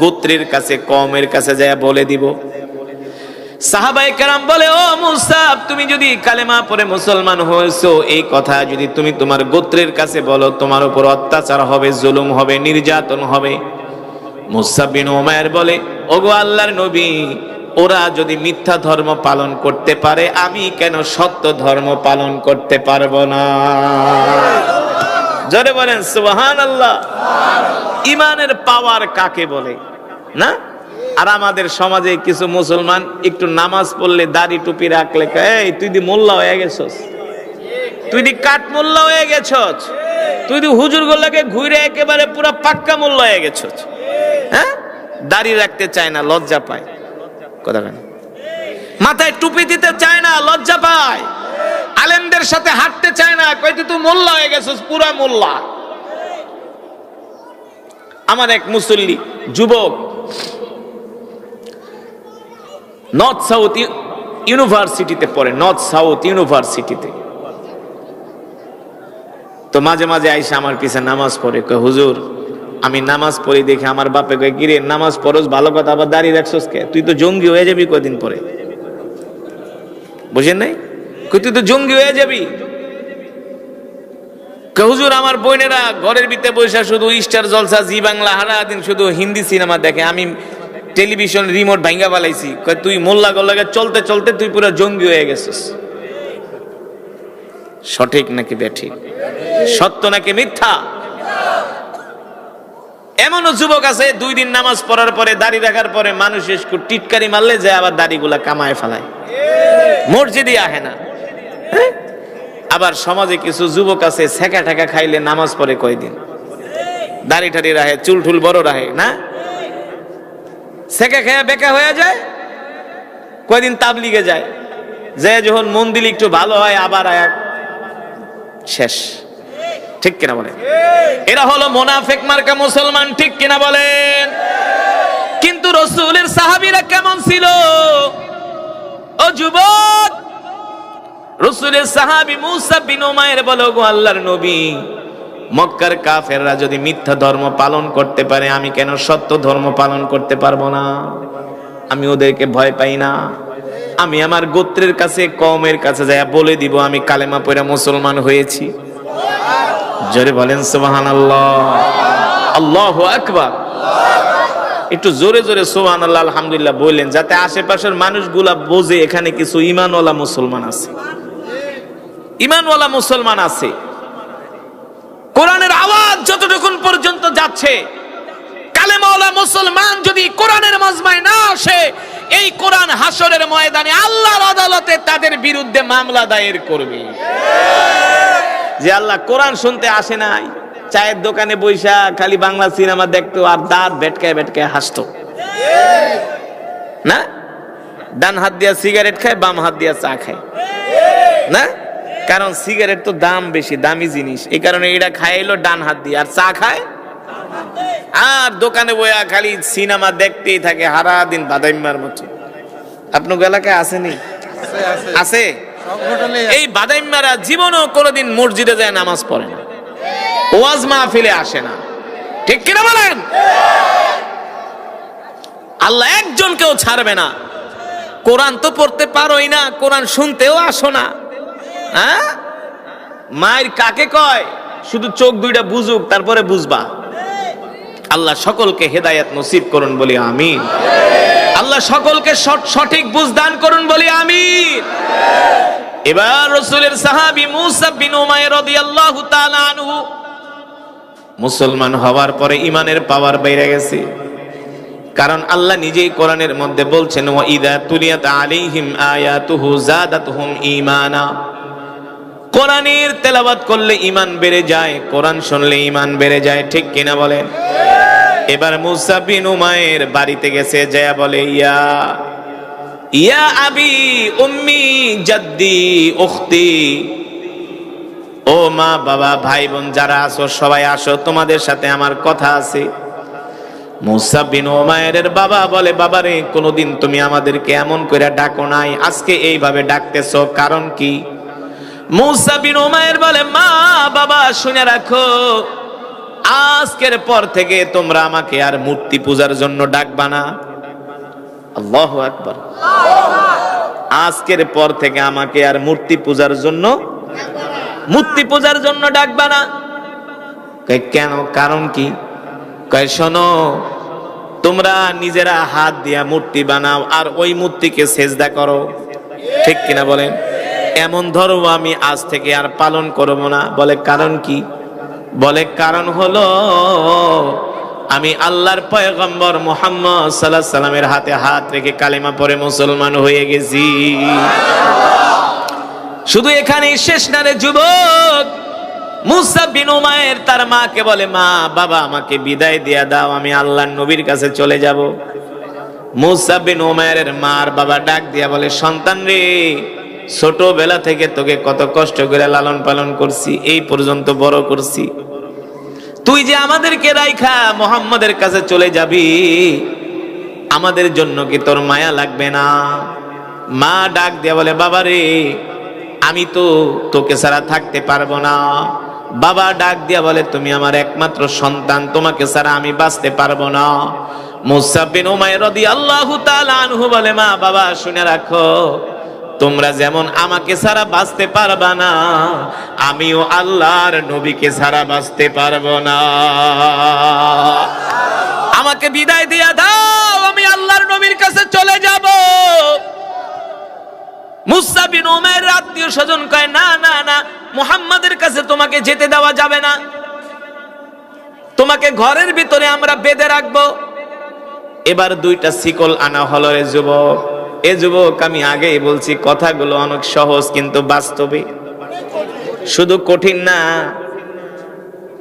Speaker 1: গোত্রের কাছে, কওমের কাছে যায় বলে দিব। সাহাবায়ে কেরাম বলে, ও মুসা তুমি যদি কালেমা পড়ে মুসলমান হয়েছো, এই কথা যদি তুমি তোমার গোত্রের কাছে বলো, তোমার উপর অত্যাচার হবে, জুলুম হবে, নির্যাতন হবে। মুসা বিন উমাইর বলে, ওগো আল্লাহর নবী, ওরা যদি মিথ্যা ধর্ম পালন করতে পারে, আমি কেন সত্য ধর্ম পালন করতে পারবো না? জোরে বলেন সুবহানাল্লাহ। ইমানের পাওয়ার কাকে বলে না? আর আমাদের সমাজে কিছু মুসলমান একটু নামাজ পড়লে, দাড়ি টুপি রাখলে, এই তুই দি মোল্লা হয়ে গেছস, তুই দি কাঠ মোল্লা হয়ে গেছস, তুই দি হুজুর গোল্লাকে ঘুরে একেবারে পুরা পাক্কা মোল্লা হয়ে গেছস। হ্যাঁ, দাড়ি রাখতে চায় না, লজ্জা পায়। কথা কেন? মাথায় টুপি দিতে চায় না, লজ্জা পায়। আলেমদের সাথে হাঁটতে চায় না, কই তুই মোল্লা হয়ে গেছস, পুরা মোল্লা। আমার এক মুসল্লি যুবক নর্থ সাউথ ইউনিভার্সিটিতে পড়ে, নর্থ সাউথ ইউনিভার্সিটিতে। তো মাঝে মাঝে আইসা আমার পিছে নামাজ পড়ে, কয় হুজুর আমি নামাজ পড়ি দেখে আমার বাপে কয়, গিরে নামাজ পড়স ভালো কথা, আবার দাঁড়িয়ে রাখছস কে? তুই তো জঙ্গি হয়ে যাবি কদিন পরে। বুঝেন নাই? তুই তো জঙ্গি হয়ে যাবি। হুজুর আমার বোনেরা ঘরের ভিতরে বসে শুধু স্টার জলসা, জি বাংলা, সারাদিন শুধু হিন্দি সিনেমা দেখে, আমি টেলিভিশন রিমোট ভাঙ্গা পালাইছি। তুই মোল্লা গল্লাকে চলতে চলতে তুই পুরো জঙ্গি হয়ে গেছিস। সঠিক নাকি বেঠিক? সত্য নাকি মিথ্যা? এমনও যুবক আছে 2 দিন নামাজ পড়ার পরে, দাড়ি রাখার পরে মানুষ টিটকারি মারলে যায় আবার দাড়িগুলা কামায় ফেলায়, মসজিদে আহে না। আবার সমাজে কিছু যুবক আছে ছেঁকা ঠেকা খাইলে নামাজ পড়ে কয়দিন, দাড়ি টাড়ি রাহে, চুল টুল বড় রাহে না, ছেঁকা খেয়ে বেকা হয়ে যায়, কয়দিন তাবলিগে যায়, যে যখন মন দিলে একটু ভালো হয় আবার আয়া শেষ। ঠিক কিনা বলেন? এরা হলো মুনাফিক মার্কা মুসলমান। ঠিক কিনা বলেন? কিন্তু রাসূলের সাহাবীরা কেমন ছিল? ও যুবক, রাসূলের সাহাবী মুসা বিন উমাইর বলো, গো আল্লাহর নবী, মক্কার কাফেররা যদি মিথ্যা ধর্ম পালন করতে পারে, আমি কেন সত্য ধর্ম পালন করতে পারবো না? আমি ওদেরকে ভয় পাই না। আমি আমার গোত্রের কাছে, কওমের কাছে যাইয়া বলে দিব আমি কালেমা পড়ে মুসলমান হয়েছি। জোরে বলেন সুবহানাল্লাহ, আল্লাহু আকবার। একটু জোরে জোরে সুবহানাল্লাহ আলহামদুলিল্লাহ বললেন, যাতে আশেপাশের মানুষগুলা বোঝে এখানে কিছু ঈমানওয়ালা মুসলমান আছে, ঈমানওয়ালা মুসলমান আছে। কোরআনের আওয়াজ যতটুকুন পর্যন্ত যাচ্ছে, কালেমাওয়ালা মুসলমান যদি কোরআনের মাজমায় না আসে, এই কোরআন হাসরের ময়দানে আল্লাহর আদালতে তাদের বিরুদ্ধে মামলা দায়ের করবে। যে আল্লাহ কোরআন শুনতে আসে নাই, চায়ের দোকানে বৈশা খালি বাংলা সিনেমা দেখতো আর দাঁত বেটকায় বেটকায় হাসতো না, ডান হাত দিয়া সিগারেট খায়, বাম হাত দিয়া চা খায় না, কারণ সিগারেট তো দাম বেশি, দামি জিনিস, এই কারণে এটা খাইলো ডান হাত দিয়ে, আর চা খায়, আর দোকানে বইয়া খালি সিনেমা দেখতেই থাকে সারা দিন বাদাইম্মার মতো। আপনার এলাকায় আসেনি? আছে। এই বাদাইম্মারা জীবনও কোনোদিন মসজিদে যায় নামাজ পড়ে না, ওয়াজ মাহফিলে আসে না। ঠিক কিনা বলেন? আল্লাহ একজনকেও ছাড়বে না। কোরআন তো পড়তে পারোই না, কোরআন শুনতেও আসো না, হ্যাঁ? মায়ের কাকে কয়? শুধু চোখ দুইটা বুঝুক, তারপরে বুঝবা। আল্লাহ সকলকে হেদায়েত নসিব করুন বলি আমিন। আল্লাহ সকলকে সঠিক বুঝ দান করুন বলি আমিন। এবার রাসূলের সাহাবী মুসা বিন উমাইর রাদিয়াল্লাহু তাআলা আনহু মুসলমান হওয়ার পরে ঈমানের পাওয়ার বেড়ে গেছে, কারণ আল্লাহ নিজেই কোরআনের মধ্যে বলছেন, ওয়া ইযা তুলিয়াত আলাইহিম আয়াতুহু যাদাতুহুম ঈমানা। কোরআনের তেলাওয়াত করলে ঈমান বেড়ে যায়, কোরআন শুনলে ঈমান বেড়ে যায়। ঠিক কিনা বলেন? এবার মুসা বিন উমাইর বাড়িতে গেছে, যায় বলে, ইয়া ইয়া আবি উম্মি জাদ্দি উখতি, ও মা বাবা ভাই বোন যারা আছো সবাই আসো, তোমাদের সাথে আমার কথা আছে। মুসা বিন উমাইরের বাবা বলে, বাবারে, কোনোদিন তুমি আমাদেরকে এমন করে ডাকো নাই, আজকে এইভাবে ডাকতেছো, কারণ কি? মুসা বিন উমাইর বলে, মা বাবা শুনে রাখো, আজকের পর থেকে তোমরা আমাকে আর মূর্তি পূজার জন্য ডাকবা না। আল্লাহু আকবার। আজকের পর থেকে আমাকে আর মূর্তি পূজার জন্য ডাকবা না। কেন? কারণ কি? কয়, শোনো, তোমরা নিজেরা হাত দিয়া মূর্তি বানাও আর ওই মূর্তিকে সেজদা করো। ঠিক কিনা বলেন? এমন ধর্ম আমি আজ থেকে আর পালন করব না। বলে, কারণ কি? বলে, কারণ হলো আমি আল্লাহর পয়গম্বর মুহাম্মদ সাল্লাল্লাহু আলাইহি সাল্লামের হাতে হাত রেখে কালেমা পড়ে মুসলমান হয়ে গেছি। শুধু এখানেই শেষ না রে যুবক। মুসা বিন উমাইর তার মাকে বলে, মা বাবা আমাকে বিদায় দিয়া দাও, আমি আল্লাহর নবীর কাছে চলে যাব। মুসা বিন উমাইরের মার বাবা ডাক দিয়া বলে, সন্তান রে, ছোটবেলা থেকে তোকে কত কষ্ট করে লালন পালন করছি, এই পর্যন্ত বড় করছি, তুই যে আমাদেরকে রাইখা মুহাম্মাদের কাছে চলে যাবি, আমাদের জন্য কি তোর মায়া লাগবে না? মা ডাক দিয়া বলে, বাবা রে, আমি তো তোকে ছাড়া থাকতে পারবো না। বাবা ডাক দিয়া বলে, তুমি আমার একমাত্র সন্তান, তোমাকে ছাড়া আমি বাঁচতে পারবো না। মুসা বিন উমাইর রাদিয়াল্লাহু তাআলা আনহু বলে, মা বাবা শুনে রাখো, তোমরা যেমন আমাকে ছাড়া বাঁচতে পারবা না, আমিও আল্লাহর নবীকে ছাড়া বাঁচতে পারবো না। আমাকে বিদায় দিয়া দাও, আমি আল্লাহর নবীর কাছে চলে যাব। মুসা বিন উমাইর আত্মীয় স্বজন কয়, না না না, মুহাম্মাদের কাছে তোমাকে যেতে দেওয়া যাবে না, তোমাকে ঘরের ভিতরে আমরা বেঁধে রাখবো। এবার দুইটা শিকল আনা হলো। রে যুবক, এ যুবক, আমি আগেই বলছি কথাগুলো অনেক সহজ, কিন্তু বাস্তবে শুধু কঠিন না।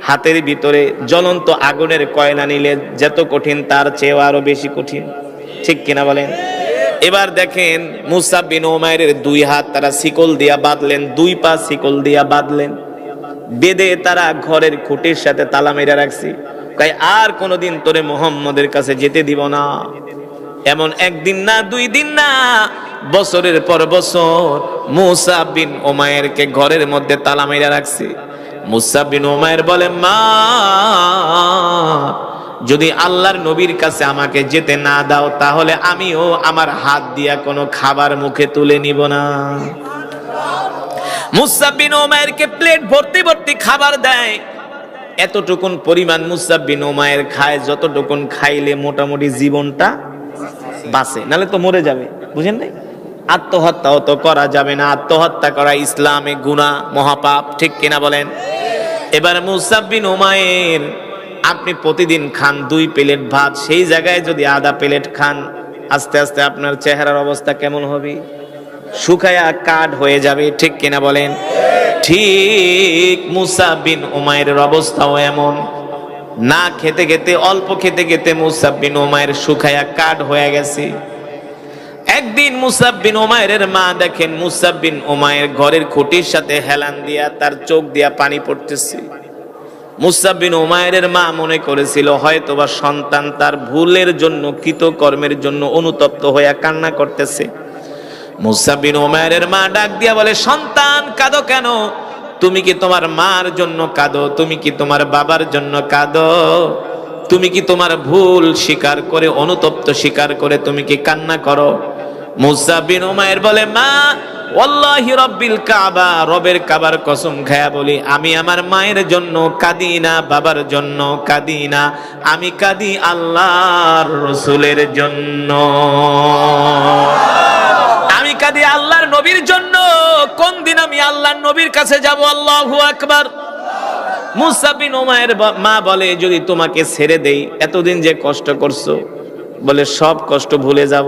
Speaker 1: হাতের ভিতরে জ্বলন্ত আগুনের কয়লা নিলে যত কঠিন, তার চেয়েও আরো বেশি কঠিন, ঠিক কিনা বলেন? এবার দেখেন, মুসা বিন উমাইরের দুই হাত তারা শিকল দিয়া বাঁধলেন, দুই পা শিকল দিয়া বাঁধলেন, বেঁধে তারা ঘরের খুঁটির সাথে তালা মেরে রাখছি। তাই আর কোনোদিন তোরে মুহাম্মদের কাছে যেতে দিব না। এমন একদিন না, দুই দিন না, বছরের পর বছর মুসা বিন উমাইরকে ঘরের মধ্যে তালা মেরে রাখছি। মুসা বিন উমাইর বলে, মা, যদি আল্লাহর নবীর কাছে আমাকে যেতে না দাও, তাহলে আমিও আমার হাত দিয়া কোনো খাবার মুখে তুলে নিব না। মুসা বিন উমাইরকে প্লেট ভর্তি ভর্তি খাবার দেয়। এতটুকুন পরিমাণ মুসা বিন উমাইর খায়, যতটুকুন খাইলে মোটামুটি জীবনটা বাঁচে, নাহলে তো মরে যাবে, বুঝেন নাই? আত্মহত্যাও তো করা যাবে না, আত্মহত্যা করা ইসলামে গুনাহ, মহাপাপ, ঠিক কিনা বলেন? এবার মুসা বিন উমাইর, আপনি প্রতিদিন খান 2 প্লেট ভাত, সেই জায়গায় যদি আধা প্লেট খান, আস্তে আস্তে আপনার চেহারার অবস্থা কেমন হবে? শুকায়া কাঠ হয়ে যাবে, ঠিক কিনা বলেন? ঠিক মুসা বিন উমাইরের অবস্থাও এমন। না খেতে খেতে, অল্প খেতে খেতে মুসা বিন উমাইর শুকায়া কাঠ হয়ে গেছে। একদিন মুসা বিন উমাইরের মা দেখেন মুসা বিন উমাইর ঘরের খুঁটির সাথে হেলান দিয়া তার চোখ দিয়া পানি পড়তেছে। মুসা বিন উমাইরের মা মনে করেছিল হয়তোবা সন্তান তার ভুলের জন্য, কৃতকর্মের জন্য অনুতপ্ত হয়ে কান্না করতেছে। মুসা বিন উমাইরের মা ডাক দিয়া বলে, সন্তান, কাঁদো কেন? তুমি কি তোমার মার জন্য কাঁদো? তুমি কি তোমার বাবার জন্য কাঁদো? তুমি কি তোমার ভুল স্বীকার করে, অনুতপ্ত স্বীকার করে তুমি কি কান্না করো? মুসা বিন উমাইর বলে, মা, ওয়াল্লাহি রব্বিল কাবা, রবের কাবার কসম খায়া বলি, আমি আমার মায়ের জন্য কাঁদি না, বাবার জন্য কাঁদি না, আমি কাঁদি আল্লাহর রাসূলের জন্য, আমি কাঁদি আল্লাহর নবীর জন্য। কোন দিন আমি আল্লাহর নবীর কাছে যাব? আল্লাহু আকবার। মুসা বিন উমাইর মা বলে, যদি তোমাকে ছেড়ে দেই, এতদিন যে কষ্ট করছো, বলে সব কষ্ট ভুলে যাব।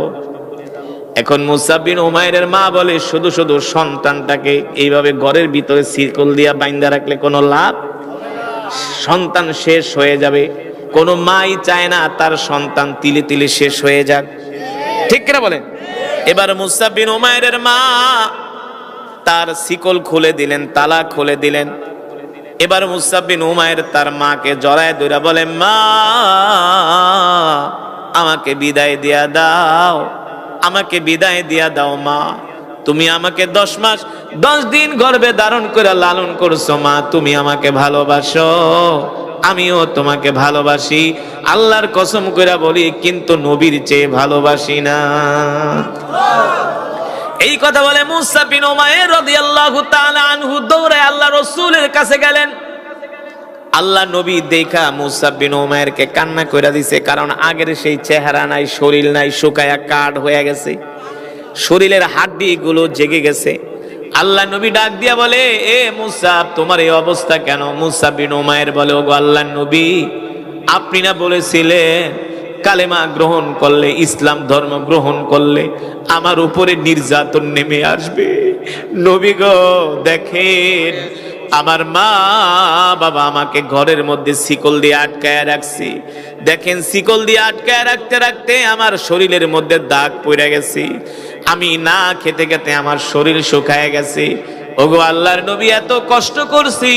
Speaker 1: এখন মুসা বিন উমাইরের মা বলে, শুধু শুধু সন্তানটাকে এইভাবে ঘরের ভিতরে শিকল দিয়া বাইন্ধা রাখলে কোনো লাভ? সন্তান শেষ হয়ে যাবে। কোনো মাই চায় না তার সন্তান তিলে তিলে শেষ হয়ে যাক, ঠিক কিনা বলেন? এবার মুসা বিন উমাইরের মা তার শিকল খুলে দিলেন, তালা খুলে দিলেন। এবার মুসা বিন উমাইর তার মাকে জড়ায় ধরে বলে, মা, আমাকে বিদায় দিয়া দাও, আমাকে বিদায় দিয়া দাও মা। তুমি আমাকে 10 মাস 10 দিন গর্ভে ধারণ করে লালন করছো মা, তুমি আমাকে ভালোবাসো, আমিও তোমাকে ভালোবাসি, আল্লাহর কসম করে বলি, কিন্তু নবীর চেয়ে ভালোবাসি না। এই কথা বলে মুসা বিন উমাইর রাদিয়াল্লাহু তাআলা আনহু দৌড়ে আল্লাহ রাসূলের কাছে গেলেন। আল্লাহ নবী দেখা মুসা বিন উমাইরকে কান্না কইরা দিছে, কারণ আগের সেই চেহারা নাই, শরীর নাই, শুকায়া কাঠ হয়ে গেছে, শরীরের হাড্ডি গুলো জেগে গেছে। আল্লাহ নবী ডাক দিয়া বলে, এ মুসা, তোমার এই অবস্থা কেন? মুসা বিন উমাইর বলে, ওগো আল্লাহর নবী, আপনি না বলেছিলেন কালেমা গ্রহণ করলে, ইসলাম ধর্ম গ্রহণ করলে আমার উপরে নির্যাতন নেমে আসবে। নবী গো, দেখেন আমার মা বাবা আমাকে ঘরের মধ্যে শিকল দিয়ে আটকায় রাখছি, দেখেন শিকল দিয়ে আটকায় রাখতে রাখতে আমার শরীরের মধ্যে দাগ পড়ে গেছে, আমি না খেতে খেতে আমার শরীর শুকায় গেছে। ওগো আল্লাহর নবী, এত কষ্ট করছি,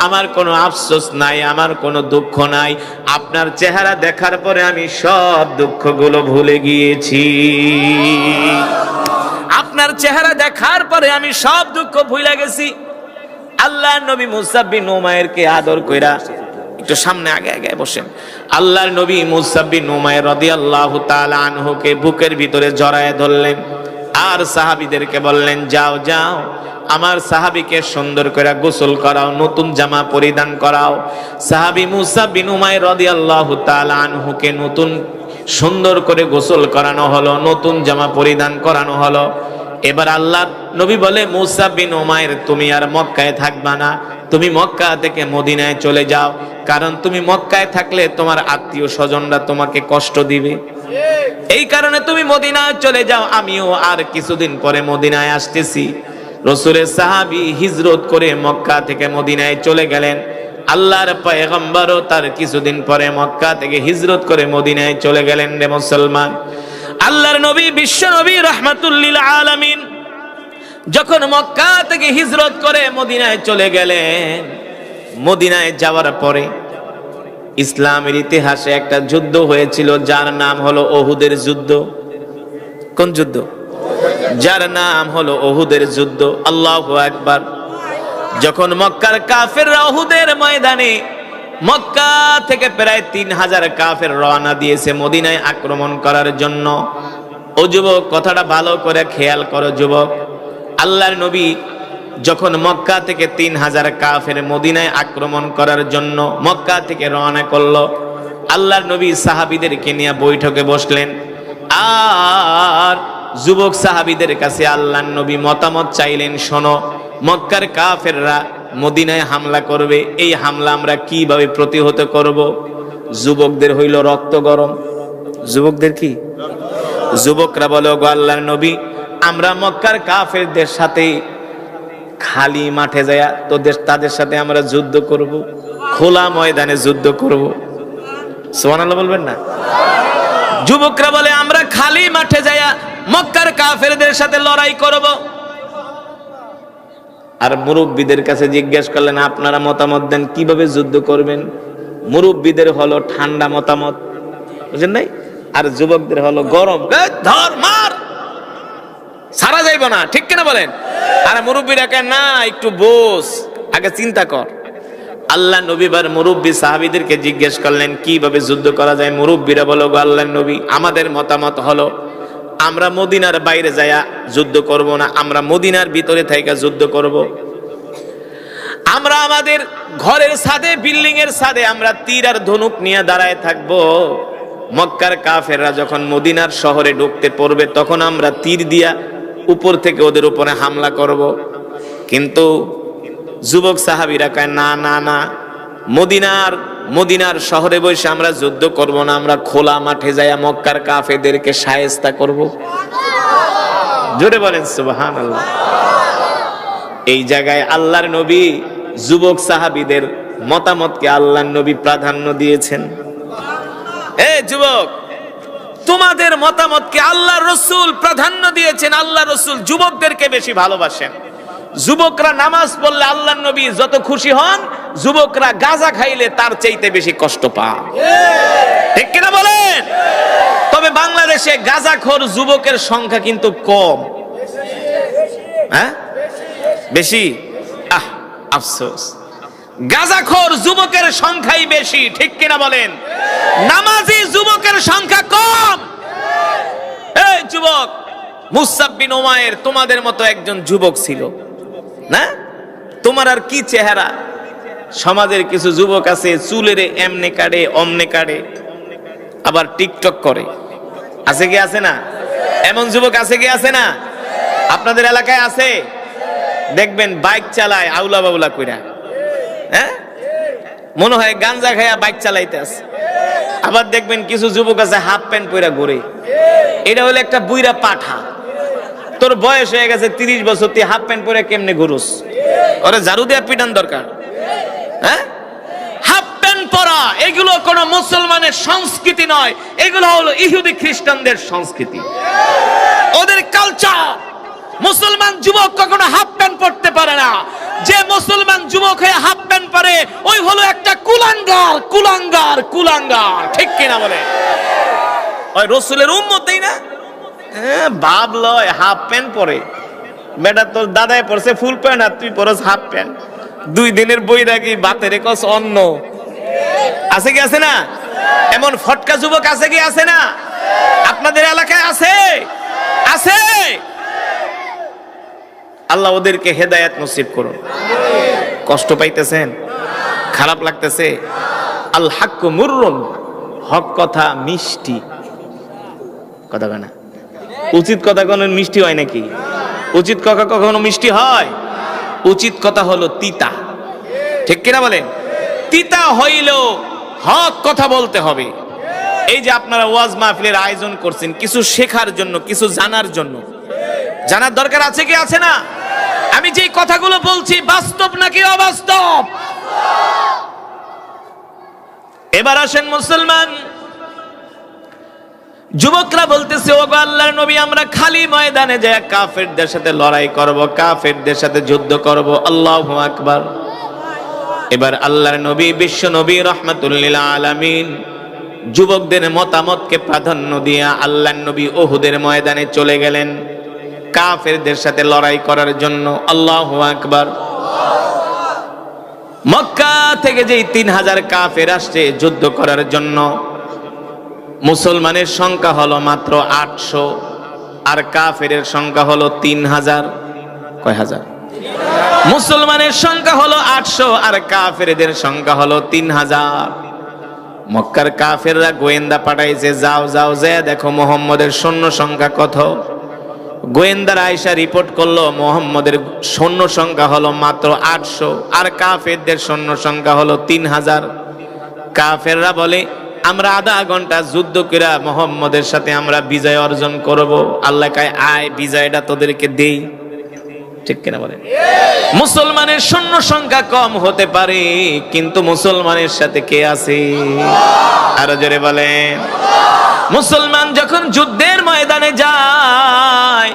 Speaker 1: আমার কোনো আফসোস নাই, আমার কোনো দুঃখ নাই, আপনার চেহারা দেখার পরে আমি সব দুঃখগুলো ভুলে গিয়েছি, আপনার চেহারা দেখার পরে আমি সব দুঃখ ভুলে গেছি। আল্লাহর নবী মুসা বিন উমাইরকে আদর কইরা, একটু সামনে আগে আগে বসেন, আল্লাহর নবী মুসা বিন উমাইর রাদিয়াল্লাহু তাআলা আনহুকে বুকের ভিতরে জড়ায় ধরলেন। আর সাহাবীদেরকে বললেন, যাও যাও, আমার সাহাবীকে সুন্দর করে গোসল করাও, নতুন জামা পরিধান করাও। সাহাবী মুসা বিন উমাইর রাদিয়াল্লাহু তাআলা আনহুকে নতুন সুন্দর করে গোসল করানো হলো, নতুন জামা পরিধান করানো হলো। এবার আল্লাহ নবী বলে, মুসা বিন উমাইর, তুমি আর মক্কায় থাকবা না, তুমি মক্কা থেকে মদিনায় চলে যাও, কারণ তুমি মক্কায় থাকলে তোমার আত্মীয় স্বজনরা তোমাকে কষ্ট দিবে, এই কারণে তুমি মদিনায় চলে যাও, আমিও আর কিছুদিন পরে মদিনায় আসতেছি। রাসূলের সাহাবী হিজরত করে মক্কা থেকে মদিনায় চলে গেলেন। আল্লাহর পয়গম্বরও তার কিছুদিন পরে মক্কা থেকে হিজরত করে মদিনায় চলে গেলেন। রে মুসলমান, আল্লাহর নবী, বিশ্ব নবী রাহমাতুল লিল আলামিন যখন মক্কা থেকে হিজরত করে মদিনায় চলে গেলেন, মদিনায় যাওয়ার পরে ইসলামের ইতিহাসে একটা যুদ্ধ হয়েছিল যার নাম হলো ওহুদের যুদ্ধ। কোন যুদ্ধ? যার নাম হলো ওহুদের যুদ্ধ। আল্লাহু আকবার। যখন মক্কার কাফেররা ওহুদের ময়দানে, মক্কা থেকে প্রায় 3000 কাফের রওনা দিয়েছে মদিনায় আক্রমণ করার জন্য। ও যুবক, কথাটা ভালো করে খেয়াল করো যুবক। আল্লাহর নবী যখন মক্কা থেকে 3000 কাফের মদিনায় আক্রমণ করার জন্য মক্কা থেকে রওনা করলো, আল্লাহর নবী সাহাবীদেরকে নিয়ে বৈঠকে বসলেন। আর যুবক সাহাবীদের কাছে আল্লাহর নবী মতামত চাইলেন, শোনো, মক্কার কাফেররা মদিনায় হামলা করবে, এই হামলা আমরা কিভাবে প্রতিহত করব? যুবকদের হইল রক্ত গরম। যুবকদের কি? যুবকরা বলে, গো আল্লাহর নবী, আমরা মক্কার কাফেরদের সাথে খালি মাঠে যায় তাদের সাথে আমরা যুদ্ধ করব, খোলা ময়দানে যুদ্ধ করব। সুবহানাল্লাহ বলবেন না? যুবকরা বলে, আমরা খালি মাঠে যায় মক্কার কাফেরদের সাথে লড়াই করব। আর মুরব্বীদের কাছে জিজ্ঞেস করলেন, আপনারা মতামত দেন কিভাবে যুদ্ধ করবেন? মুরব্বীদের হলো ঠান্ডা মতামত, বুঝেন নাই? আর যুবকদের হলো গরম, ধর মার, সারা যাইব না, ঠিক কিনা বলেন? আর মুরব্বীরা কে না, একটু বস, আগে চিন্তা কর। আল্লাহ নবী বার মুরব্বী সাহাবীদেরকে জিজ্ঞেস করলেন কিভাবে যুদ্ধ করা যায়। মুরব্বীরা বলো, গো আল্লাহর নবী, আমাদের মতামত হলো আমরা মদিনার বাইরে যায়া যুদ্ধ করব না, আমরা মদিনার ভিতরে থেকে যুদ্ধ করব। আমরা আমাদের ঘরের ছাদে, বিল্ডিং এর ছাদে আমরা তীর আর ধনুক নিয়ে দাঁড়ায় থাকব। মক্কার কাফেররা যখন মদিনার শহরে ঢুকতে পড়বে তখন আমরা তীর দিয়া উপর থেকে ওদের উপরে হামলা করব। কিন্তু যুবক সাহাবীরা কয়, না না না, মদিনার শহরে বসে আমরা যুদ্ধ করব না, আমরা খোলা মাঠে যাইয়া মক্কার কাফেরদেরকে শায়েস্তা করব। জোরে বলেন সুবহানাল্লাহ। এই জায়গায় আল্লাহর নবী যুবক সাহাবীদের মতামতকে আল্লাহর নবী প্রাধান্য দিয়েছেন। এ যুবক, তোমাদের মতামতকে আল্লাহর রাসূল প্রাধান্য দিয়েছেন। আল্লাহর রাসূল যুবকদেরকে বেশি ভালোবাসেন। যুবকরা নামাজ পড়লে আল্লাহর নবী যত খুশি হন, যুবকরা গাঁজা খাইলে তার চাইতে বেশি কষ্ট পায়, ঠিক কিনা বলেন? তবে বাংলাদেশে গাঁজাখোর যুবকের সংখ্যা কিন্তু কম। হ্যাঁ, বেশি? আফসোস, গাঁজাখোর যুবকের সংখ্যাই বেশি, ঠিক কিনা বলেন? নামাজি যুবকের সংখ্যা কম। এই যুবক, মুসআব বিন উমাইর তোমাদের মতো একজন যুবক ছিল না? তোমার আর কি চেহারা! সমাজের কিছু যুবক আছে চুলের এমনে কাটে, অমনে কাটে, আবার টিকটক করে। আছে কি আছে না? এমন যুবক আছে কি আছে না? আপনাদের এলাকায় আছে? দেখবেন বাইক চালায় আউলা বাউলা কইরা, হ্যাঁ, মনে হয় গাঞ্জা খায়া বাইক চালাইতে আছে। আবার দেখবেন কিছু যুবক আছে হাফ প্যান্ট পরে ঘুরে। এটা হলো একটা বুইরা পাঠা। তোর বয়স হয়ে গেছে 30 বছর, তুই হাফ প্যান্ট পরে কেমনে ঘুরুস? ওরে ঝাড়ু দেয়া পিটান দরকার। হ্যাঁ, হাফ প্যান্ট পরা এগুলো কোনো মুসলমানের সংস্কৃতি নয়, এগুলো হলো ইহুদি খ্রিস্টানদের সংস্কৃতি, ওদের কালচার। মুসলমান যুবক কখনো হাফ প্যান্ট পরতে পারে না। যে মুসলমান যুবক হয়ে হাফ প্যান্ট পরে ওই হলো একটা কুলাঙ্গার, কুলাঙ্গার, কুলাঙ্গার, ঠিক কিনা বলে? ওই রাসূলের উম্মতই না? হ্যাঁ, বাপ লয় হাফ প্যান্ট পরে। বেটা তোর দাদাই পরছে ফুল প্যান্ট আর তুই পরছ হাফ প্যান্ট। 2 দিনের বই রাখি বাতে রেখস অন্য। আছে কি আছে না? এমন ফটকা যুবক আছে কি আছে না? আপনাদের এলাকায় আছে? আছে? আল্লাহ ওদেরকে হেদায়েত নসিব করুন। কষ্ট পাইতেছেন, খারাপ লাগতেছে? আল হাক্কু মুররুন, হক কথা মিষ্টি কথা কয় না। উচিত কথা কখনো মিষ্টি হয় নাকি? উচিত কথা কখনো মিষ্টি হয়? উচিত কথা হলো তিতা, ঠিক কিনা বলেন? তিতা হইলেও হক কথা বলতে হবে। এই যে আপনারা ওয়াজ মাহফিলের আয়োজন করছেন কিছু শেখার জন্য, কিছু জানার জন্য। জানার দরকার আছে কি আছে না? আমি যে কথাগুলো বলছি বাস্তব নাকি অবাস্তব? এবার আসেন মুসলমান যুবকরা বলতেছে, ও গো আল্লাহর নবী, আমরা খালি ময়দানে যায় কাফেরদের সাথে লড়াই করব, কাফেরদের সাথে যুদ্ধ করব। আল্লাহু আকবার। এবার আল্লাহর নবী, বিশ্ব নবী রাহমাতুল লিল আলামিন যুবকদের মতামতকে প্রাধান্য দিয়া আল্লাহর নবী উহুদের ময়দানে চলে গেলেন কাফেরদের সাথে লড়াই করার জন্য। আল্লাহু আকবার। মক্কা থেকে যেই 3000 কাফের আসছে যুদ্ধ করার জন্য, মুসলমানের সংখ্যা হলো মাত্র 800 আর কাফেরের সংখ্যা হলো 3000। কয় হাজার? মুসলমানের সংখ্যা হলো 800 আর কাফেরদের সংখ্যা হলো 3000। মক্কার কাফেররা গোয়েন্দা পাঠাইছে, যাও যাও যায় দেখো মুহাম্মদের সৈন্য সংখ্যা কত। গোয়েন্দারা আয়েশা রিপোর্ট করলো মুহাম্মদের সৈন্য সংখ্যা হলো মাত্র 800 আর কাফেরদের সৈন্য সংখ্যা হলো 3000। কাফেররা বলে, আমরা আধা ঘন্টা যুদ্ধ করে মুহাম্মদের সাথে আমরা বিজয় অর্জন করব। আল্লাহ কয়, আয় বিজয়টা তোদেরকে দেই, ঠিক কিনা বলেন? মুসলমানের সৈন্য সংখ্যা কম হতে পারে, কিন্তু মুসলমানের সাথে কে আছে? আরো জোরে বলেন। মুসলমান যখন যুদ্ধের ময়দানে যায়,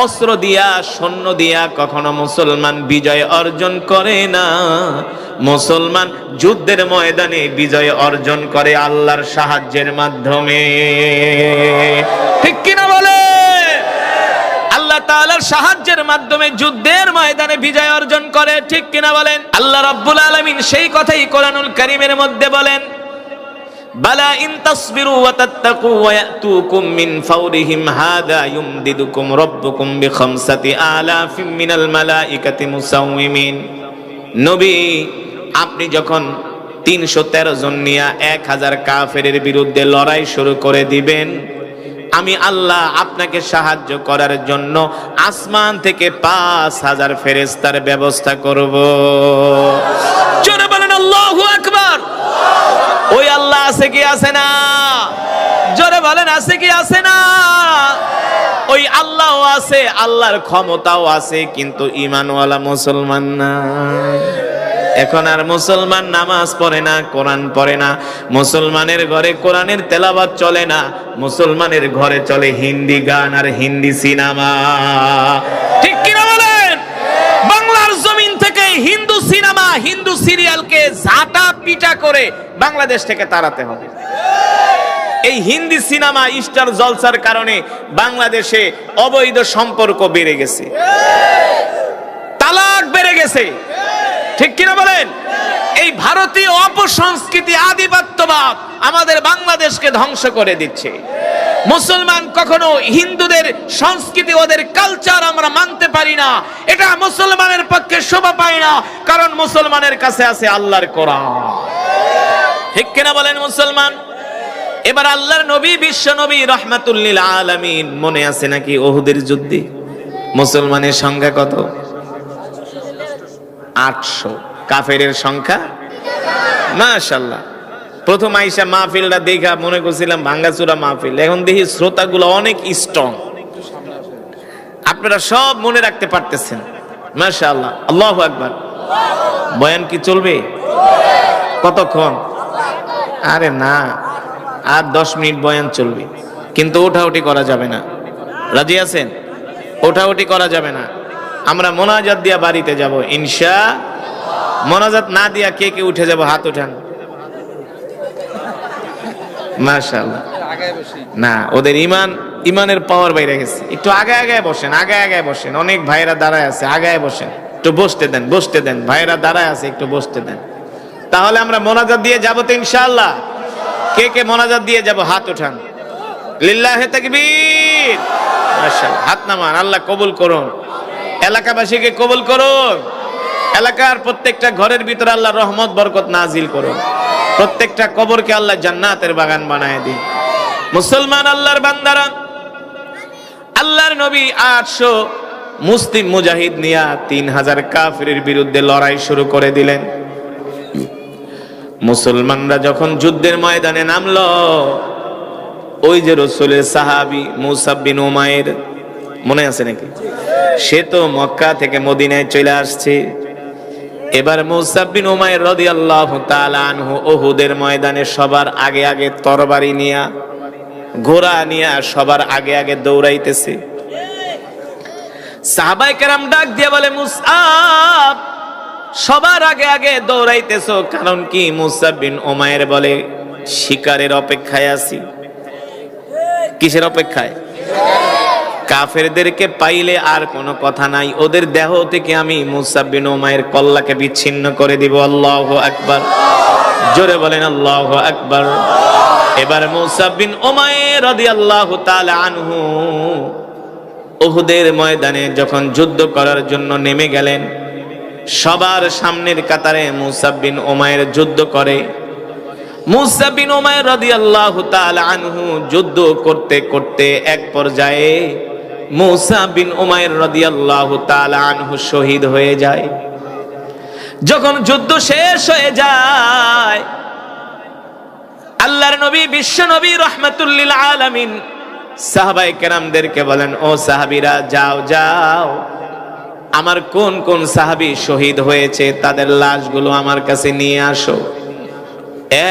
Speaker 1: অস্ত্র দিয়া সৈন্য দিয়া কখনো মুসলমান বিজয় অর্জন করে না। মুসলমান যুদ্ধের ময়দানে বিজয় অর্জন করে আল্লাহর সাহায্যের মাধ্যমে, ঠিক কিনা বলে? আল্লাহ তাআলার সাহায্যের মাধ্যমে যুদ্ধের ময়দানে বিজয় অর্জন করে, ঠিক কিনা বলেন? আল্লাহ রাব্বুল আলামিন সেই কথাই কোরআনুল কারীমের মধ্যে বলেন, বালা ইন তাসবিরু ওয়া তাত্তাকু ওয়া ইয়াতুকুম মিন ফাওরিহিম হাদা ইউমদিদুকুম রাব্বুকুম বিখামসাতি আলাফিম মিনাল মালাইকাতি মুসাউমিমিন। নবী, আপনি যখন 313 জন নিয়ে 1000 কাফেরের বিরুদ্ধে লড়াই শুরু করে দিবেন, আমি আল্লাহ আপনাকে সাহায্য করার জন্য আসমান থেকে 5000 ফেরেশতার ব্যবস্থা করব। জোরে বলেন আল্লাহু আকবার। ওই আল্লাহ আছে কি আছে না? জোরে বলেন আছে কি আছে না? ওই আল্লাহও আছে, আল্লাহর ক্ষমতাও আছে, কিন্তু ঈমানওয়ালা মুসলমান না। এখন আর মুসলমান নামাজ পড়ে না, কোরআন পড়ে না। মুসলমানের ঘরে কোরআনের তেলাওয়াত চলে না, মুসলমানের ঘরে চলে হিন্দি গান আর হিন্দি সিনেমা, ঠিক কিনা বলেন? বাংলার জমিন থেকে হিন্দু সিনেমা, হিন্দু সিরিয়ালকে ঝাঁটা পিটা করে বাংলাদেশ থেকে তাড়াতে হবে। এই হিন্দি সিনেমা স্টার জলসার কারণে বাংলাদেশে অবৈধ সম্পর্ক বেড়ে গেছে, তালাক বেড়ে গেছে, ঠিক কিনা বলেন? এই ভারতীয় অপসংস্কৃতি, আধিপত্যবাদ আমাদের বাংলাদেশকে ধ্বংস করে দিচ্ছে। মুসলমান কখনো হিন্দুদের সংস্কৃতি, ওদের কালচার আমরা মানতে পারি না। এটা মুসলমানের পক্ষে শোভা পায় না, কারণ মুসলমানের কাছে আছে আল্লাহর কোরআন, ঠিক কিনা বলেন মুসলমান? এবার আল্লাহর নবী, বিশ্ব নবী রাহমাতুল লিল আলামিন, মনে আছে নাকি উহুদের যুদ্ধে মুসলমানের সংখ্যা কত? 800, কাফেরের সংখ্যা মাশাআল্লাহ। প্রথম আইসা মাহফিলটা দেখা মনে করছিলাম ভাঙ্গাচুরা মাহফিল, এখন দেখি শ্রোতাগুলো অনেক স্ট্রং। আপনারা সব মনে রাখতে পারতেছেন, মাশাআল্লাহ, আল্লাহু আকবার। বয়ান কি চলবে? কতক্ষণ? আরে না, আর 10 মিনিট বয়ান চলবে, কিন্তু ওঠাউঠি করা যাবে না। রাজি আছেন? ওঠাউঠি করা যাবে না। আমরা মোনাজাত দিয়া বাড়িতে যাব ইনশাআল্লাহ। মোনাজাত না দিয়া কে কে উঠে যাব? হাত উঠান। মাশাআল্লাহ। না, ওদের ইমানের পাওয়ার বাইরে গেছে। একটু আগে আগে বসেন, আগে আগে বসেন। অনেক ভাইরা দাঁড়ায় আছে, আগে বসেন। একটু বসতে দেন, বসতে দেন। ভাইরা দাঁড়ায় আছে, একটু বসতে দেন। তাহলে আমরা মোনাজাত দিয়ে যাব তো ইনশাআল্লাহ। কে কে মোনাজাত দিয়ে যাব? হাত উঠান। লিল্লাহে তাকবীর। মাশাআল্লাহ, হাত নামান। আল্লাহ কবুল করুন। এলাকাবাসীকে কবুল করুন। এলাকার প্রত্যেকটা ঘরের ভিতরে আল্লাহ রহমত বরকত নাজিল করুন। প্রত্যেকটা কবরকে আল্লাহ জান্নাতের বাগান বানায় দিন। মুসলমান আল্লাহর বান্দারা, আল্লাহর নবী 800 মুসলিম মুজাহিদ নিয়া 3000 কাফিরের বিরুদ্ধে লড়াই শুরু করে দিলেন। মুসলমানরা যখন যুদ্ধের ময়দানে নামলো, ওই যে রাসূলের সাহাবী মুসাব বিন উমাইর, মনে আছে নাকি? সে তো মক্কা থেকে মদিনায় চলে আসছে। এবার মুসাব বিন উমাইর রাদিয়াল্লাহু তাআলা আনহু উহুদের ময়দানে সবার আগে আগে তরবারি নিয়া, ঘোড়া নিয়া সবার আগে আগে দৌড়াইতেছে। সাহাবায়ে কেরাম ডাক দিয়ে বলে, মুসআব, সবার আগে আগে দৌড়াইতেছো কারণ কি? মুসাব বিন উমাইর বলে, শিকারের অপেক্ষায় আছি। কিসের অপেক্ষায়? কাফেরদেরকে পাইলে আর কোনো কথা নাই, ওদের দেহ থেকে আমি মুসাব বিন উমাইর কল্লাকে বিচ্ছিন্ন করে দিব। আল্লাহু আকবার, জোরে বলেন আল্লাহু আকবার। এবার মুসাব বিন উমাইর রাদিয়াল্লাহু তাআলা আনহু উহুদের ময়দানে যখন যুদ্ধ করার জন্য নেমে গেলেন, সবার সামনের কাতারে মুসাব বিন উমাইর যুদ্ধ করে। মুসাব বিন উমাইর রাদিয়াল্লাহু তাআলা আনহু যুদ্ধ করতে করতে এক পর্যায়ে মুসাব বিন উমাইর রাদিয়াল্লাহু তাআলা আনহু শহীদ হয়ে যায়। যখন যুদ্ধ শেষ হয়ে যায়, আল্লাহর নবী বিশ্ব নবী রাহমাতুল লিল আলামিন সাহাবায়ে কেরামদেরকে বলেন, ও সাহাবীরা, যাও যাও, আমার কোন কোন সাহাবী শহীদ হয়েছে তাদের লাশগুলো আমার কাছে নিয়ে আসো।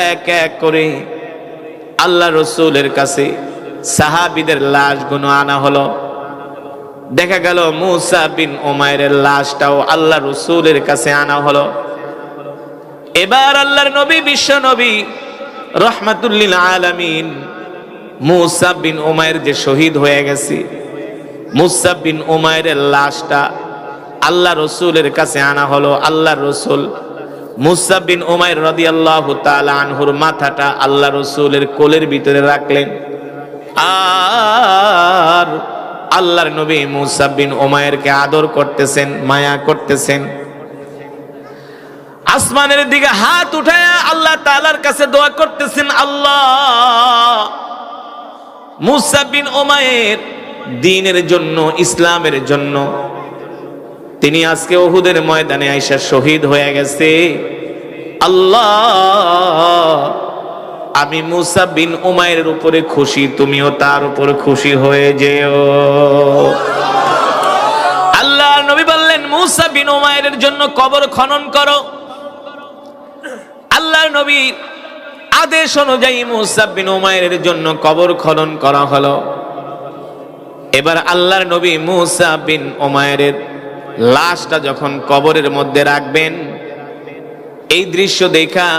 Speaker 1: এক এক করে আল্লাহ রাসূলের কাছে সাহাবীদের লাশগুলো আনা হলো। দেখা গেল মুসাব বিন উমাইরের লাশটাও আল্লাহ রাসূলের কাছে আনা হলো। এবার আল্লাহর নবী বিশ্ব নবী রাহমাতুল লিল আলামিন মুসাব বিন উমাইর যে শহীদ হয়ে গেছে, মুসাব বিন উমাইরের লাশটা আল্লাহ রাসূলের কাছে আনা হলো। আল্লাহ রাসূল মুসাব বিন উমাইর রাদিয়াল্লাহু তাআলা আনহুর মাথাটা আল্লাহ রাসূলের কোলের ভিতরে রাখলেন। আর আল্লাহর নবী মুসাব বিন উমাইরকে আদর করতেছেন, মায়া করতেছেন। আসমানের দিকে হাত উঠায়া আল্লাহ তাআলার কাছে দোয়া করতেছেন, আল্লাহ, মুসাব বিন উমাইর দ্বীনের জন্য, ইসলামের জন্য তিনি আজকে উহুদের ময়দানে আইসা শহীদ হয়ে গেছে। আল্লাহ, আমি মুসাব বিন উমাইরের উপরে খুশি, তুমিও তার উপরে খুশি হয়ে যেও। আল্লাহর নবী বললেন, মুসাব বিন উমাইরের জন্য কবর খনন করো। আল্লাহর নবীর আদেশ অনুযায়ী মুসাব বিন উমাইরের জন্য কবর খনন করা হলো। এবার আল্লাহর নবী মুসাব বিন উমাইরের লাশটা যখন কবরের মধ্যে রাখবেন, এই দৃশ্য দেখা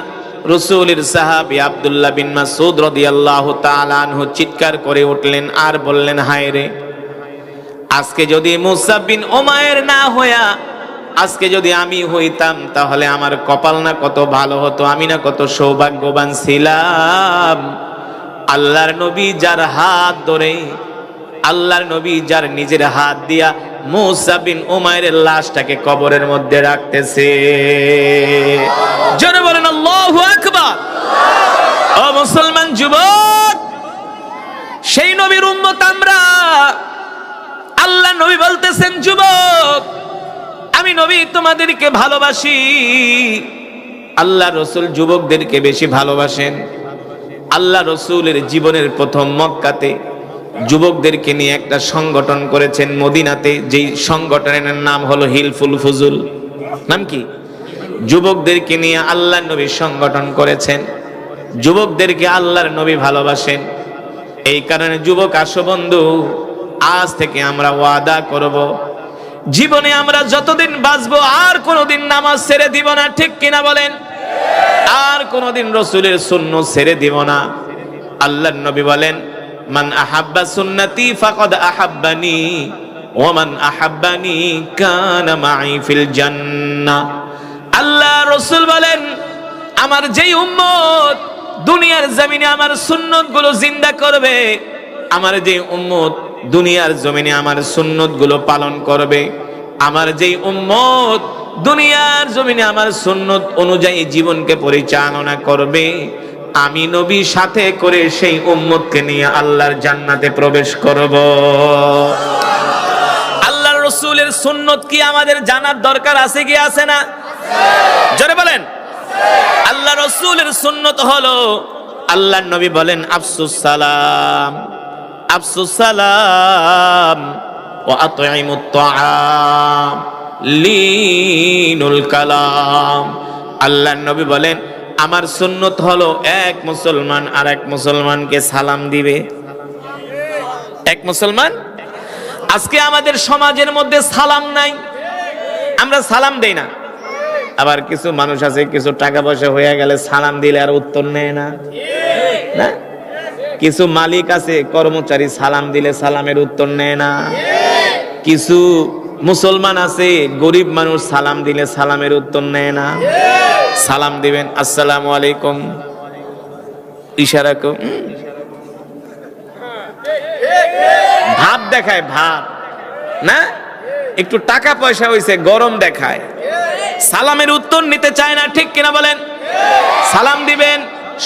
Speaker 1: রাসূলের সাহাবী আব্দুল্লাহ বিন মাসউদ রাদিয়াল্লাহু তাআলা আনহু চিৎকার করে উঠলেন আর বললেন, হায় রে, আজকে যদি মুসাব বিন উমাইর না হইয়া আজকে যদি আমি হইতাম তাহলে আমার কপাল না কত ভালো হতো, আমি না কত সৌভাগ্যবান ছিলাম। আল্লাহর নবী যার হাত ধরে, আল্লাহর নবী যার নিজের হাত দিয়া মুসাব বিন উমাইরের লাশটাকে কবরের মধ্যে রাখতেছে। জোরে বলেন আল্লাহু আকবার। ও মুসলমান যুবক, সেই নবীর উম্মত আমরা। আল্লাহ নবী বলতেছেন, যুবক, আমি নবী তোমাদেরকে ভালোবাসি। আল্লাহ রাসূল যুবকদেরকে বেশি ভালোবাসেন। আল্লাহ রাসূলের জীবনের প্রথম মক্কাতে যুবকদেরকে নিয়ে একটা সংগঠন করেছেন মদিনাতে, যেই সংগঠনের নাম হলো হিলফুল ফুজুল। নাম কি? যুবকদেরকে নিয়ে আল্লাহর নবী সংগঠন করেছেন। যুবকদেরকে আল্লাহর নবী ভালোবাসেন। এই কারণে যুবক, আসো বন্ধু, আজ থেকে আমরা ওয়াদা করব, জীবনে আমরা যতদিন বাঁচবো আর কোনোদিন নামাজ ছেড়ে দিব না। ঠিক কিনা বলেন? আর কোনোদিন রাসূলের সুন্নাত ছেড়ে দিব না। আল্লাহর নবী বলেন, মান আহাব্বা সুন্নতি ফাকাদ আহাব্বানি ওয়া মান আহাব্বানি কানা মাই ফিল জান্নাহ। আল্লাহ রাসূল বলেন, আমার যেই উম্মত দুনিয়ার জমিনে আমার সুন্নতগুলো জিন্দা করবে, আমার যেই উম্মত দুনিয়ার জমিনে আমার সুন্নতগুলো পালন করবে, আমার যেই উম্মত দুনিয়ার জমিনে আমার সুন্নত অনুযায়ী জীবনকে পরিচালনা করবে, আমি নবী সাথে করে সেই উম্মতকে নিয়ে আল্লাহর জান্নাতে প্রবেশ করব। আল্লাহর রাসূলের সুন্নত কি আমাদের জানার দরকার আছে কি আছে না? জোরে বলেন। আল্লাহ রাসূলের সুন্নত হলো, আল্লাহর নবী বলেন আফসুস সালাম, আফসুস সালাম ওয়া আতঈমুত তাআম লিনুল কালাম। আল্লাহর নবী বলেন আমার সুন্নত হলো এক মুসলমান আর এক মুসলমানকে সালাম দিবে। এক মুসলমান, আজকে আমাদের সমাজের মধ্যে সালাম নাই, আমরা সালাম দেই না। আবার কিছু মানুষ আছে কিছু টাকা পয়সা হয়ে গেলে সালাম দিলে আর উত্তর নেয় না, না? কিছু মালিক আছে কর্মচারী সালাম দিলে সালামের উত্তর নেয় না। কিছু মুসলমান আছে গরিব মানুষ সালাম দিলে সালামের উত্তর নেয় না। সালাম দিবেন আসসালামু আলাইকুম, ইশারা কর, ভাব দেখায়, ভাব না, একটু টাকা পয়সা হইছে গরম দেখায়, সালামের উত্তর নিতে চায় না। ঠিক কিনা বলেন? সালাম দিবেন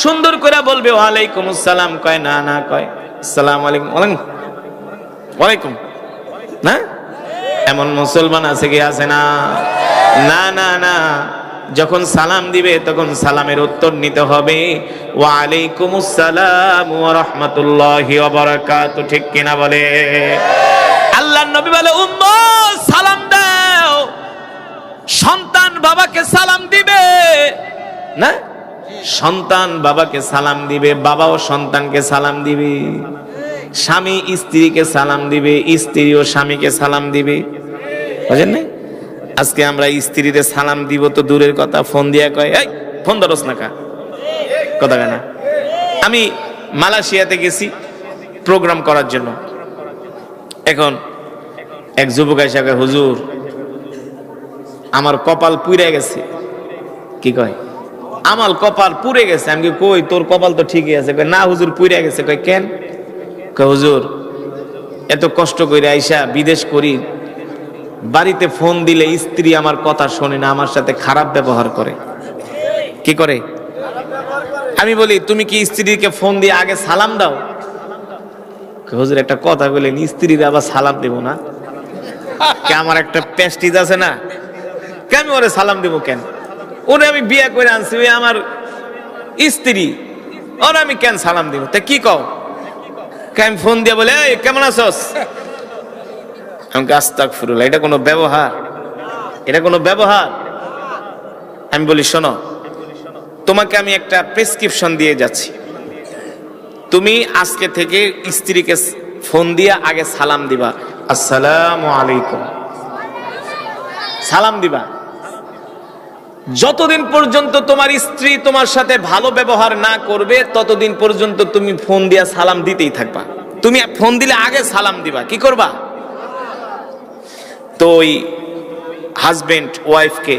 Speaker 1: সুন্দর করে বলবে ওয়ালাইকুম আসসালাম, কয় না, না কয় আসসালামু আলাইকুম, ওয়ালাইকুম, না? এমন মুসলমান আছে কি আছে না? না না না, যখন সালাম দিবে তখন সালামের উত্তর নিতে হবে ওয়ালাইকুম আসসালাম ওয়া রাহমাতুল্লাহি ওয়া বারাকাতুহু। ঠিক কিনা বলে? আল্লাহর নবী বলে উম্মত সালাম দাও। সন্তান বাবাকে সালাম দিবে না, সন্তান বাবাকে সালাম দিবে, বাবাও সন্তানকে সালাম দিবে, স্বামী স্ত্রীকে সালাম দিবে, স্ত্রীও স্বামীকে সালাম দিবে। বুঝেন না? আজকে আমরা স্ত্রীদের সালাম দিব তো দূরের কথা, ফোন দিয়া কয় এই ফোন ধরস না, কা কথা কেনা। আমি মালয়েশিয়াতে গেছি প্রোগ্রাম করার জন্য। এখন এক যুবক এসে কয় হুজুর আমার কপাল পুড়ে গেছে। কি কয়? আমার কপাল পুড়ে গেছে। আমি কই তোর কপাল তো ঠিকই আছে। কয় না হুজুর পুড়ে গেছে। কয় কেন? কয় হুজুর এত কষ্ট করে আইসা বিদেশ করি, বাড়িতে ফোন দিলে স্ত্রী আমার কথা শোনে না, আমার সাথে খারাপ ব্যবহার করে। কি করে? আমি বলি তুমি কি স্ত্রীকে ফোন দিয়ে আগে সালাম দাও? হুজুর একটা কথা বলেন, স্ত্রীর আবার সালাম দেব না? কে আমার একটা প্রেস্টিজ আছে না, কেন ওরে সালাম দেব কেন? ওরে আমি বিয়ে করে আনছি, ওই আমার স্ত্রী, ওরে আমি কেন সালাম দিব? তা কি কও? আমি ফোন দিয়ে বলে এই কেমন আছোস? আমাকে আস্তাগফিরুল্লাহ, এটা কোনো ব্যবহার? এটা কোনো ব্যবহার? আমি বলি শোনো, তোমাকে আমি একটা প্রেসক্রিপশন দিয়ে যাচ্ছি, তুমি আজকে থেকে স্ত্রীকে ফোন দিয়ে আগে সালাম দিবা, আসসালামু আলাইকুম, সালাম দিবা। যতদিন পর্যন্ত তোমার স্ত্রী তোমার সাথে ভালো ব্যবহার না করবে ততদিন পর্যন্ত তুমি ফোন দিয়ে সালাম দিতেই থাকবা। তুমি ফোন দিলে আগে সালাম দিবা। কি করবা? তো ওই হাজবেন্ড ওয়াইফকে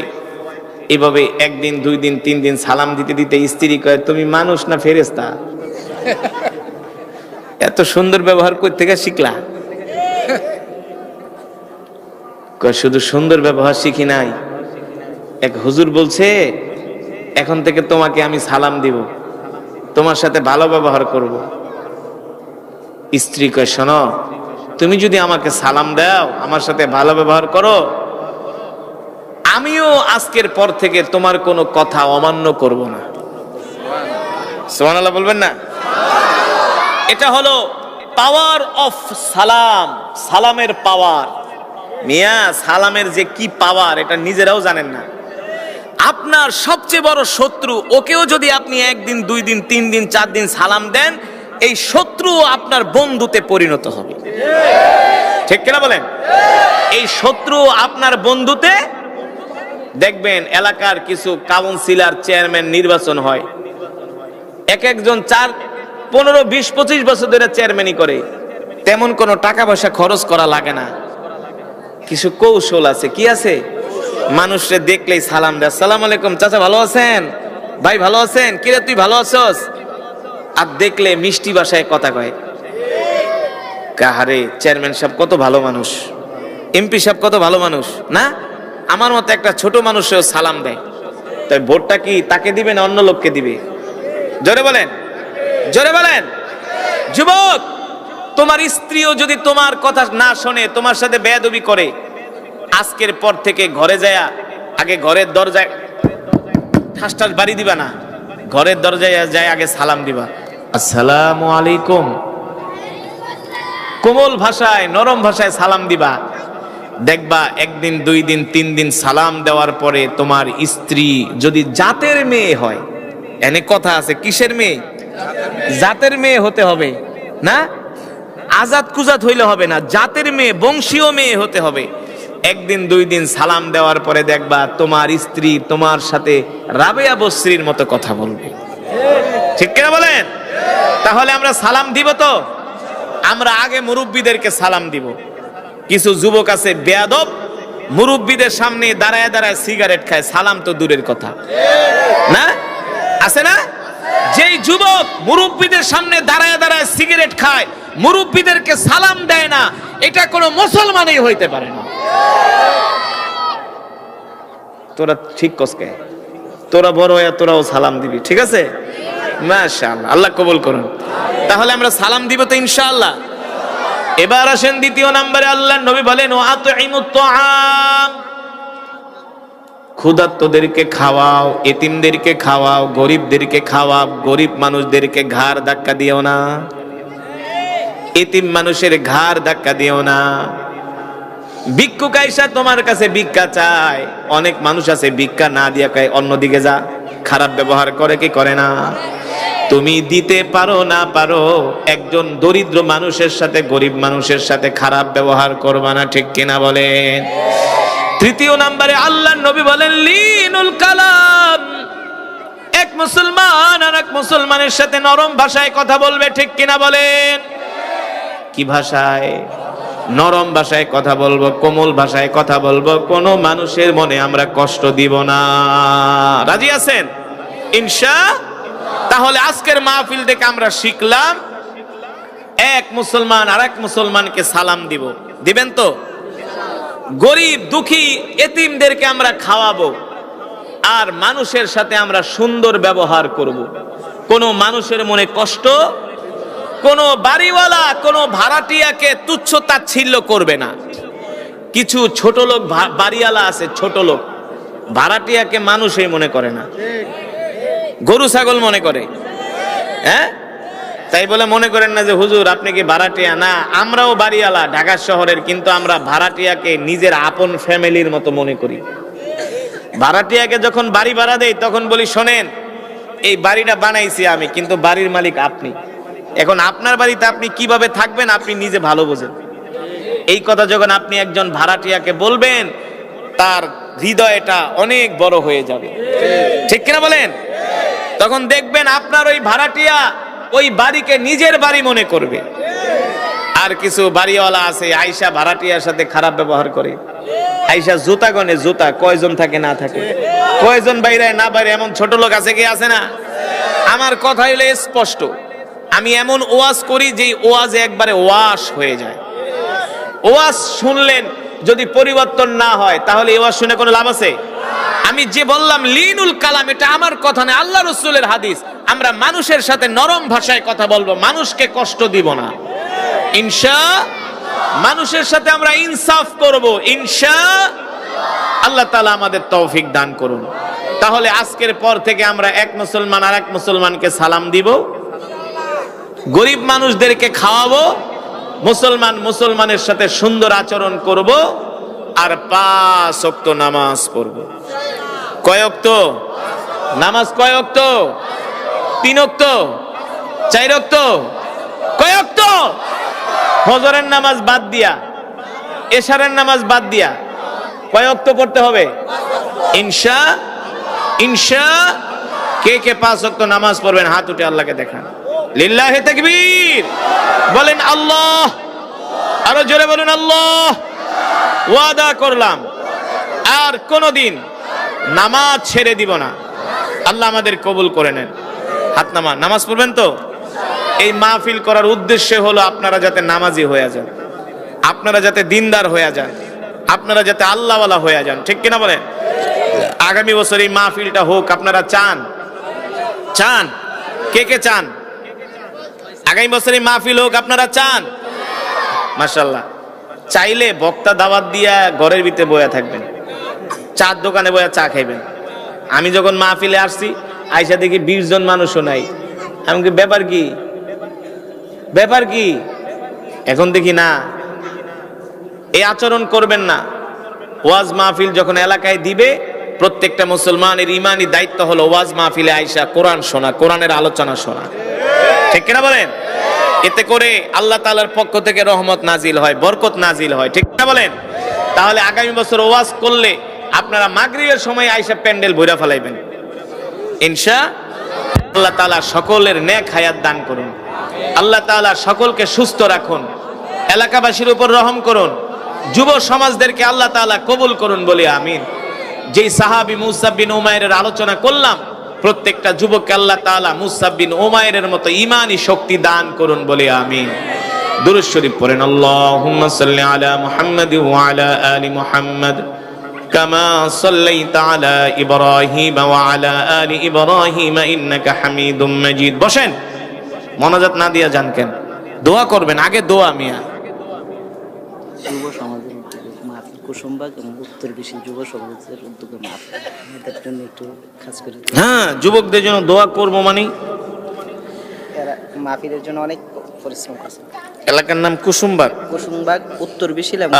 Speaker 1: এভাবে একদিন, দুই দিন, তিন দিন সালাম দিতে দিতে স্ত্রী কয় তুমি মানুষ না ফেরেশতা? এত সুন্দর ব্যবহার করতে থেকে শিখলা? কয় শুধু সুন্দর ব্যবহার শিখি নাই, এক হুজুর বলছে এখন থেকে তোমাকে আমি সালাম দিব, তোমার সাথে ভালো ব্যবহার করব। স্ত্রী কয় শোনো, তুমি যদি আমাকে সালাম দাও, আমার সাথে ভালো ব্যবহার করো, আমিও আজকের পর থেকে তোমার কোনো কথা অমান্য করব না। সুবহানাল্লাহ বলবেন না? এটা হলো পাওয়ার অফ সালাম, সালামের পাওয়ার। মিয়া সালামের যে কি পাওয়ার এটা নিজেরাও জানেন না। আপনার সবচেয়ে বড় শত্রু, ওকেও যদি আপনি একদিন, দুই দিন, তিন দিন, চার দিন সালাম দেন, এই শত্রু আপনার বন্ধুতে পরিণত হবে। ঠিক কিনা বলেন? এই শত্রু আপনার বন্ধুতে, দেখবেন এলাকার কিছু কাউন্সিলর, চেয়ারম্যান নির্বাচন হয়, এক একজন 4, 15, 20, 25 বছর ধরে চেয়ারম্যানই করে, তেমন কোনো টাকা পয়সা খরচ করা লাগে না। কিছু কৌশল আছে। কি আছে? মানুষকে দেখলেই সালাম দেয়, আসসালামু আলাইকুম চাচা ভালো আছেন, ভাই ভালো আছেন, কিরে তুই ভালো আছস? আর দেখলে মিষ্টি ভাষায় কথা কয়। কাহারে চেয়ারম্যান সাহেব কত ভালো মানুষ, এমপি সাহেব কত ভালো মানুষ না, আমার মতো একটা ছোট মানুষও সালাম দেয়। তাই ভোটটা কি তাকে দিবে না অন্য লোককে দিবে? জোরে বলেন, জোরে বলেন। যুবক, তোমার স্ত্রীও যদি তোমার কথা না শোনে, তোমার সাথে বেয়াদবি করে, আজকের পর থেকে ঘরে যায়া আগে ঘরের দরজায় ঠাস বাড়ি দিবা না, ঘরের দরজায় যায় আগে সালাম দিবা, আসসালামু আলাইকুম। কোমল ভাষায়, নরম ভাষায় সালাম দিবা। দেখবা একদিন, 2 দিন, 3 দিন সালাম দেওয়ার পরে তোমার স্ত্রী যদি জাতের মেয়ে হয়, এনে কথা আছে, কিসের মেয়ে? জাতের মেয়ে হতে হবে না, আজাদ কুজাত হইলে হবে না, জাতের মেয়ে, বংশীয় মেয়ে হতে হবে। একদিন 2 দিন সালাম দেওয়ার পরে দেখবা তোমার স্ত্রী তোমার সাথে রাবেয়া বসরির মতো কথা বলবে। ঠিক কিনা বলেন? তাহলে আমরা সালাম দিব তো? আমরা আগে মুরব্বীদেরকে সালাম দিব। কিছু যুবক আছে বেয়াদব, মুরব্বীদের সামনে দাঁড়ায় দাঁড়ায় সিগারেট খায়, সালাম তো দূরের কথা, না আছে না? যেই যুবক মুরব্বীদের সামনে দাঁড়ায় দাঁড়ায় সিগারেট খায়, মুরব্বীদেরকে সালাম দেয় না, এটা কোনো মুসলমানই হইতে পারে না। তোরা ঠিক কসকে, তোরা বড় হয়ে তোরাও সালাম দিবি, ঠিক আছে? মাশাআল্লাহ, আল্লাহ কবুল করুন। তাহলে আমরা সালাম দিব তো ইনশাআল্লাহ। এবার আসেন দ্বিতীয় নম্বরে, আল্লাহর নবী বলেন ওয়াতুইমুত তুআম, ক্ষুধার্তদেরকে খাওয়াও, এতিমদেরকে খাওয়াও, গরিবদেরকে খাওয়াও। গরিব মানুষদেরকে ঘাড় ধাক্কা দিও না, এতিম মানুষের ঘাড় ধাক্কা দিও না। ভিক্ষুক আইসা তোমার কাছে ভিক্ষা চায়, অনেক মানুষ আছে ভিক্ষা না দিয়া কয় অন্যদিকে যা, খারাপ ব্যবহার করে কি করে না? তুমি দিতে পারো না পারো, একজন দরিদ্র মানুষের সাথে, গরিব মানুষের সাথে খারাপ ব্যবহার করবা না, ঠিক কিনা বলেন? তৃতীয় নম্বরে আল্লাহর নবী বলেন লিনুল কালাম, এক মুসলমান আর এক মুসলমানের সাথে নরম ভাষায় কথা বলবে, ঠিক কিনা বলেন? কি ভাষায়? নরম ভাষায় কথা বলবো, কোমল ভাষায় কথা বলবো, কোনো মানুষের মনে আমরা কষ্ট দিব না। রাজি আছেন ইনশাআল্লাহ? তাহলে আজকের মাহফিল থেকে আমরা শিখলাম, এক মুসলমান আর এক মুসলমানকে সালাম দিব, দিবেন তো? গরিব দুঃখী এতিমদেরকে আমরা খাওয়াবো, আর মানুষের সাথে আমরা সুন্দর ব্যবহার করব। কোনো মানুষের মনে কষ্ট, কোনো বাড়িওয়ালা কোনো ভাড়াটিয়াকে তুচ্ছ তাচ্ছিল্য করবে না। কিছু ছোট লোক বাড়িওয়ালা আছে, ছোট লোক ভাড়াটিয়াকে মানুষই মনে করে না, গরু ছাগল মনে করে। হ্যাঁ, তাই বলে মনে করেন না যে হুজুর আপনি কি ভাড়াটিয়া? না, আমরাও বাড়িওয়ালা ঢাকা শহরের, কিন্তু আমরা ভাড়াটিয়াকে নিজের আপন ফ্যামিলির মতো মনে করি। ভাড়াটিয়াকে যখন বাড়ি ভাড়া দেই তখন বলি শোনেন, এই বাড়িটা বানাইছি আমি, কিন্তু বাড়ির মালিক আপনি। এখন আপনার বাড়িতে আপনি কিভাবে থাকবেন আপনি নিজে ভালো বোঝেন। এই কথা যখন আপনি একজন ভাড়াটিয়াকে বলবেন, তার হৃদয়টা অনেক বড় হয়ে যাবে, ঠিক কিনা বলেন? তখন দেখবেন আপনার ওই ভাড়াটিয়া ওই বাড়িকে নিজের বাড়ি মনে করবে। আর কিছু বাড়িওয়ালা আছে আয়সা ভাড়াটিয়ার সাথে খারাপ ব্যবহার করে, আয়সা জুতা গনে, জুতা কয়জন থাকে না থাকে, কয়জন বাইরে না বাইরে, এমন ছোট লোক আছে কি আছে না? আমার কথা হইলে স্পষ্ট, আমি এমন ওয়াজ করি যে ওয়াজে একবারে ওয়াশ হয়ে যায়। ওয়াজ শুনলেন যদি পরিবর্তন না হয় তাহলে এই ওয়াজ শুনে কোনো লাভ আছে? আমি যে বললাম লিনুল কালাম, এটা আমার কথা না, আল্লাহ রাসূলের হাদিস। আমরা মানুষের সাথে নরম ভাষায় কথা বলবো, মানুষকে কষ্ট দিব না ইনশাআল্লাহ। মানুষের সাথে আমরা ইনসাফ করব ইনশাআল্লাহ। আল্লাহ তাআলা আমাদের তৌফিক দান করুন। তাহলে আজকের পর থেকে আমরা এক মুসলমান আর এক মুসলমানকে সালাম দিব, গরিব মানুষদেরকে খাওয়াবো, মুসলমান মুসলমানের সাথে সুন্দর আচরণ করব, আর 5 ওয়াক্ত নামাজ পড়ব। কয় ওয়াক্ত নামাজ? কয় ওয়াক্ত? 3 ওয়াক্ত, 4 ওয়াক্ত, কয় ওয়াক্ত? ফজরের নামাজ বাদ দিয়া, এশারের নামাজ বাদ দিয়া কয় ওয়াক্ত পড়তে হবে? ইনশাআল্লাহ। কে কে 5 ওয়াক্ত নামাজ পড়বেন হাত উঠে আল্লাহকে দেখান। লিল্লাহি তাকবীর, বলেন আল্লাহ, আরো জোরে বলুন আল্লাহ। ওয়াদা করলাম আর কোনদিন নামাজ ছেড়ে দিব না। আল্লাহ আমাদের কবুল করে নেন। হাত নামা, নামাজ পড়বেন তো? এই মাহফিল করার উদ্দেশ্য হলো আপনারা যাতে নামাজি হয়ে যান, আপনারা যাতে দিনদার হয়ে যান, আপনারা যাতে আল্লাহওয়ালা হয়ে যান, ঠিক কিনা বলেন? আগামী বছর এই মাহফিলটা হোক, আপনারা চান? চান? কে কে চান আগামী বছর এই মাহফিল হোক? আপনারা চান? মাশাআল্লাহ। চাইলে বক্তা দাওয়াত দিয়া ঘরের ভিতরে বয়া থাকবেন, চার দোকানে বয়া চা খাইবেন। আমি যখন মাহফিলে আসছি, আইসা দেখি 20 জন মানুষও নাই। আমি কি ব্যাপার কি, ব্যাপার কি? এখন দেখি না, এই আচরণ করবেন না। ওয়াজ মাহফিল যখন এলাকায় দিবে, প্রত্যেকটা মুসলমানের ইমানি দায়িত্ব হলো ওয়াজ মাহফিলে আইসা কোরআন শোনা, কোরআনের আলোচনা শোনা, ঠিক কিনা বলেন? এতে করে আল্লাহ তাআলার পক্ষ থেকে রহমত নাজিল হয়, বরকত নাজিল হয়, ঠিক কিনা বলেন? তাহলে আগামী বছর ওয়াজ করলে আপনারা মাগরিবের সময় আইসা প্যান্ডেল ভইরা ফেলাইবেন ইনশাআল্লাহ। আল্লাহ তাআলা সকলের নেক হায়াত দান করুন, আল্লাহ তাআলা সকলকে সুস্থ রাখুন, এলাকাবাসীর উপর রহম করুন, যুব সমাজদেরকে আল্লাহ তাআলা কবুল করুন বলি আমিন। যেই সাহাবী মুসাব বিন উমাইরের আলোচনা করলাম, প্রত্যেকটা যুবককে আল্লাহ তাআলা মুসাব বিন উমাইরের মতো ঈমানি শক্তি দান করুন বলি আমিন। দুরূদ শরীফ পড়েন, আল্লাহুম্মা সাল্লি আলা মুহাম্মাদ ওয়া আলা আলি মুহাম্মাদ কামা সাল্লাইতা আলা ইব্রাহিম ওয়া আলা আলি ইব্রাহিম ইন্নাকা হামিদুম মাজিদ। বসেন, মোনাজাত না দিয়া যান কেন? দোয়া করবেন, আগে দোয়া। মিয়া
Speaker 2: যুব সমাজের উদ্যোগে মাহফিল কুসুমবাগ এবং উত্তর বিশ্বের যুব সমাজের উদ্যোগে মাহফিল, এটার জন্য একটু কাজ করে।
Speaker 1: হ্যাঁ, যুবকদের জন্য দোয়া করবো মানে
Speaker 2: এরা মাহফিলের জন্য অনেক পরিশ্রম করছে।
Speaker 1: এলাকার নাম কুসুমবাগ,
Speaker 2: কুসুমবাগ উত্তর বিশ্ব এবং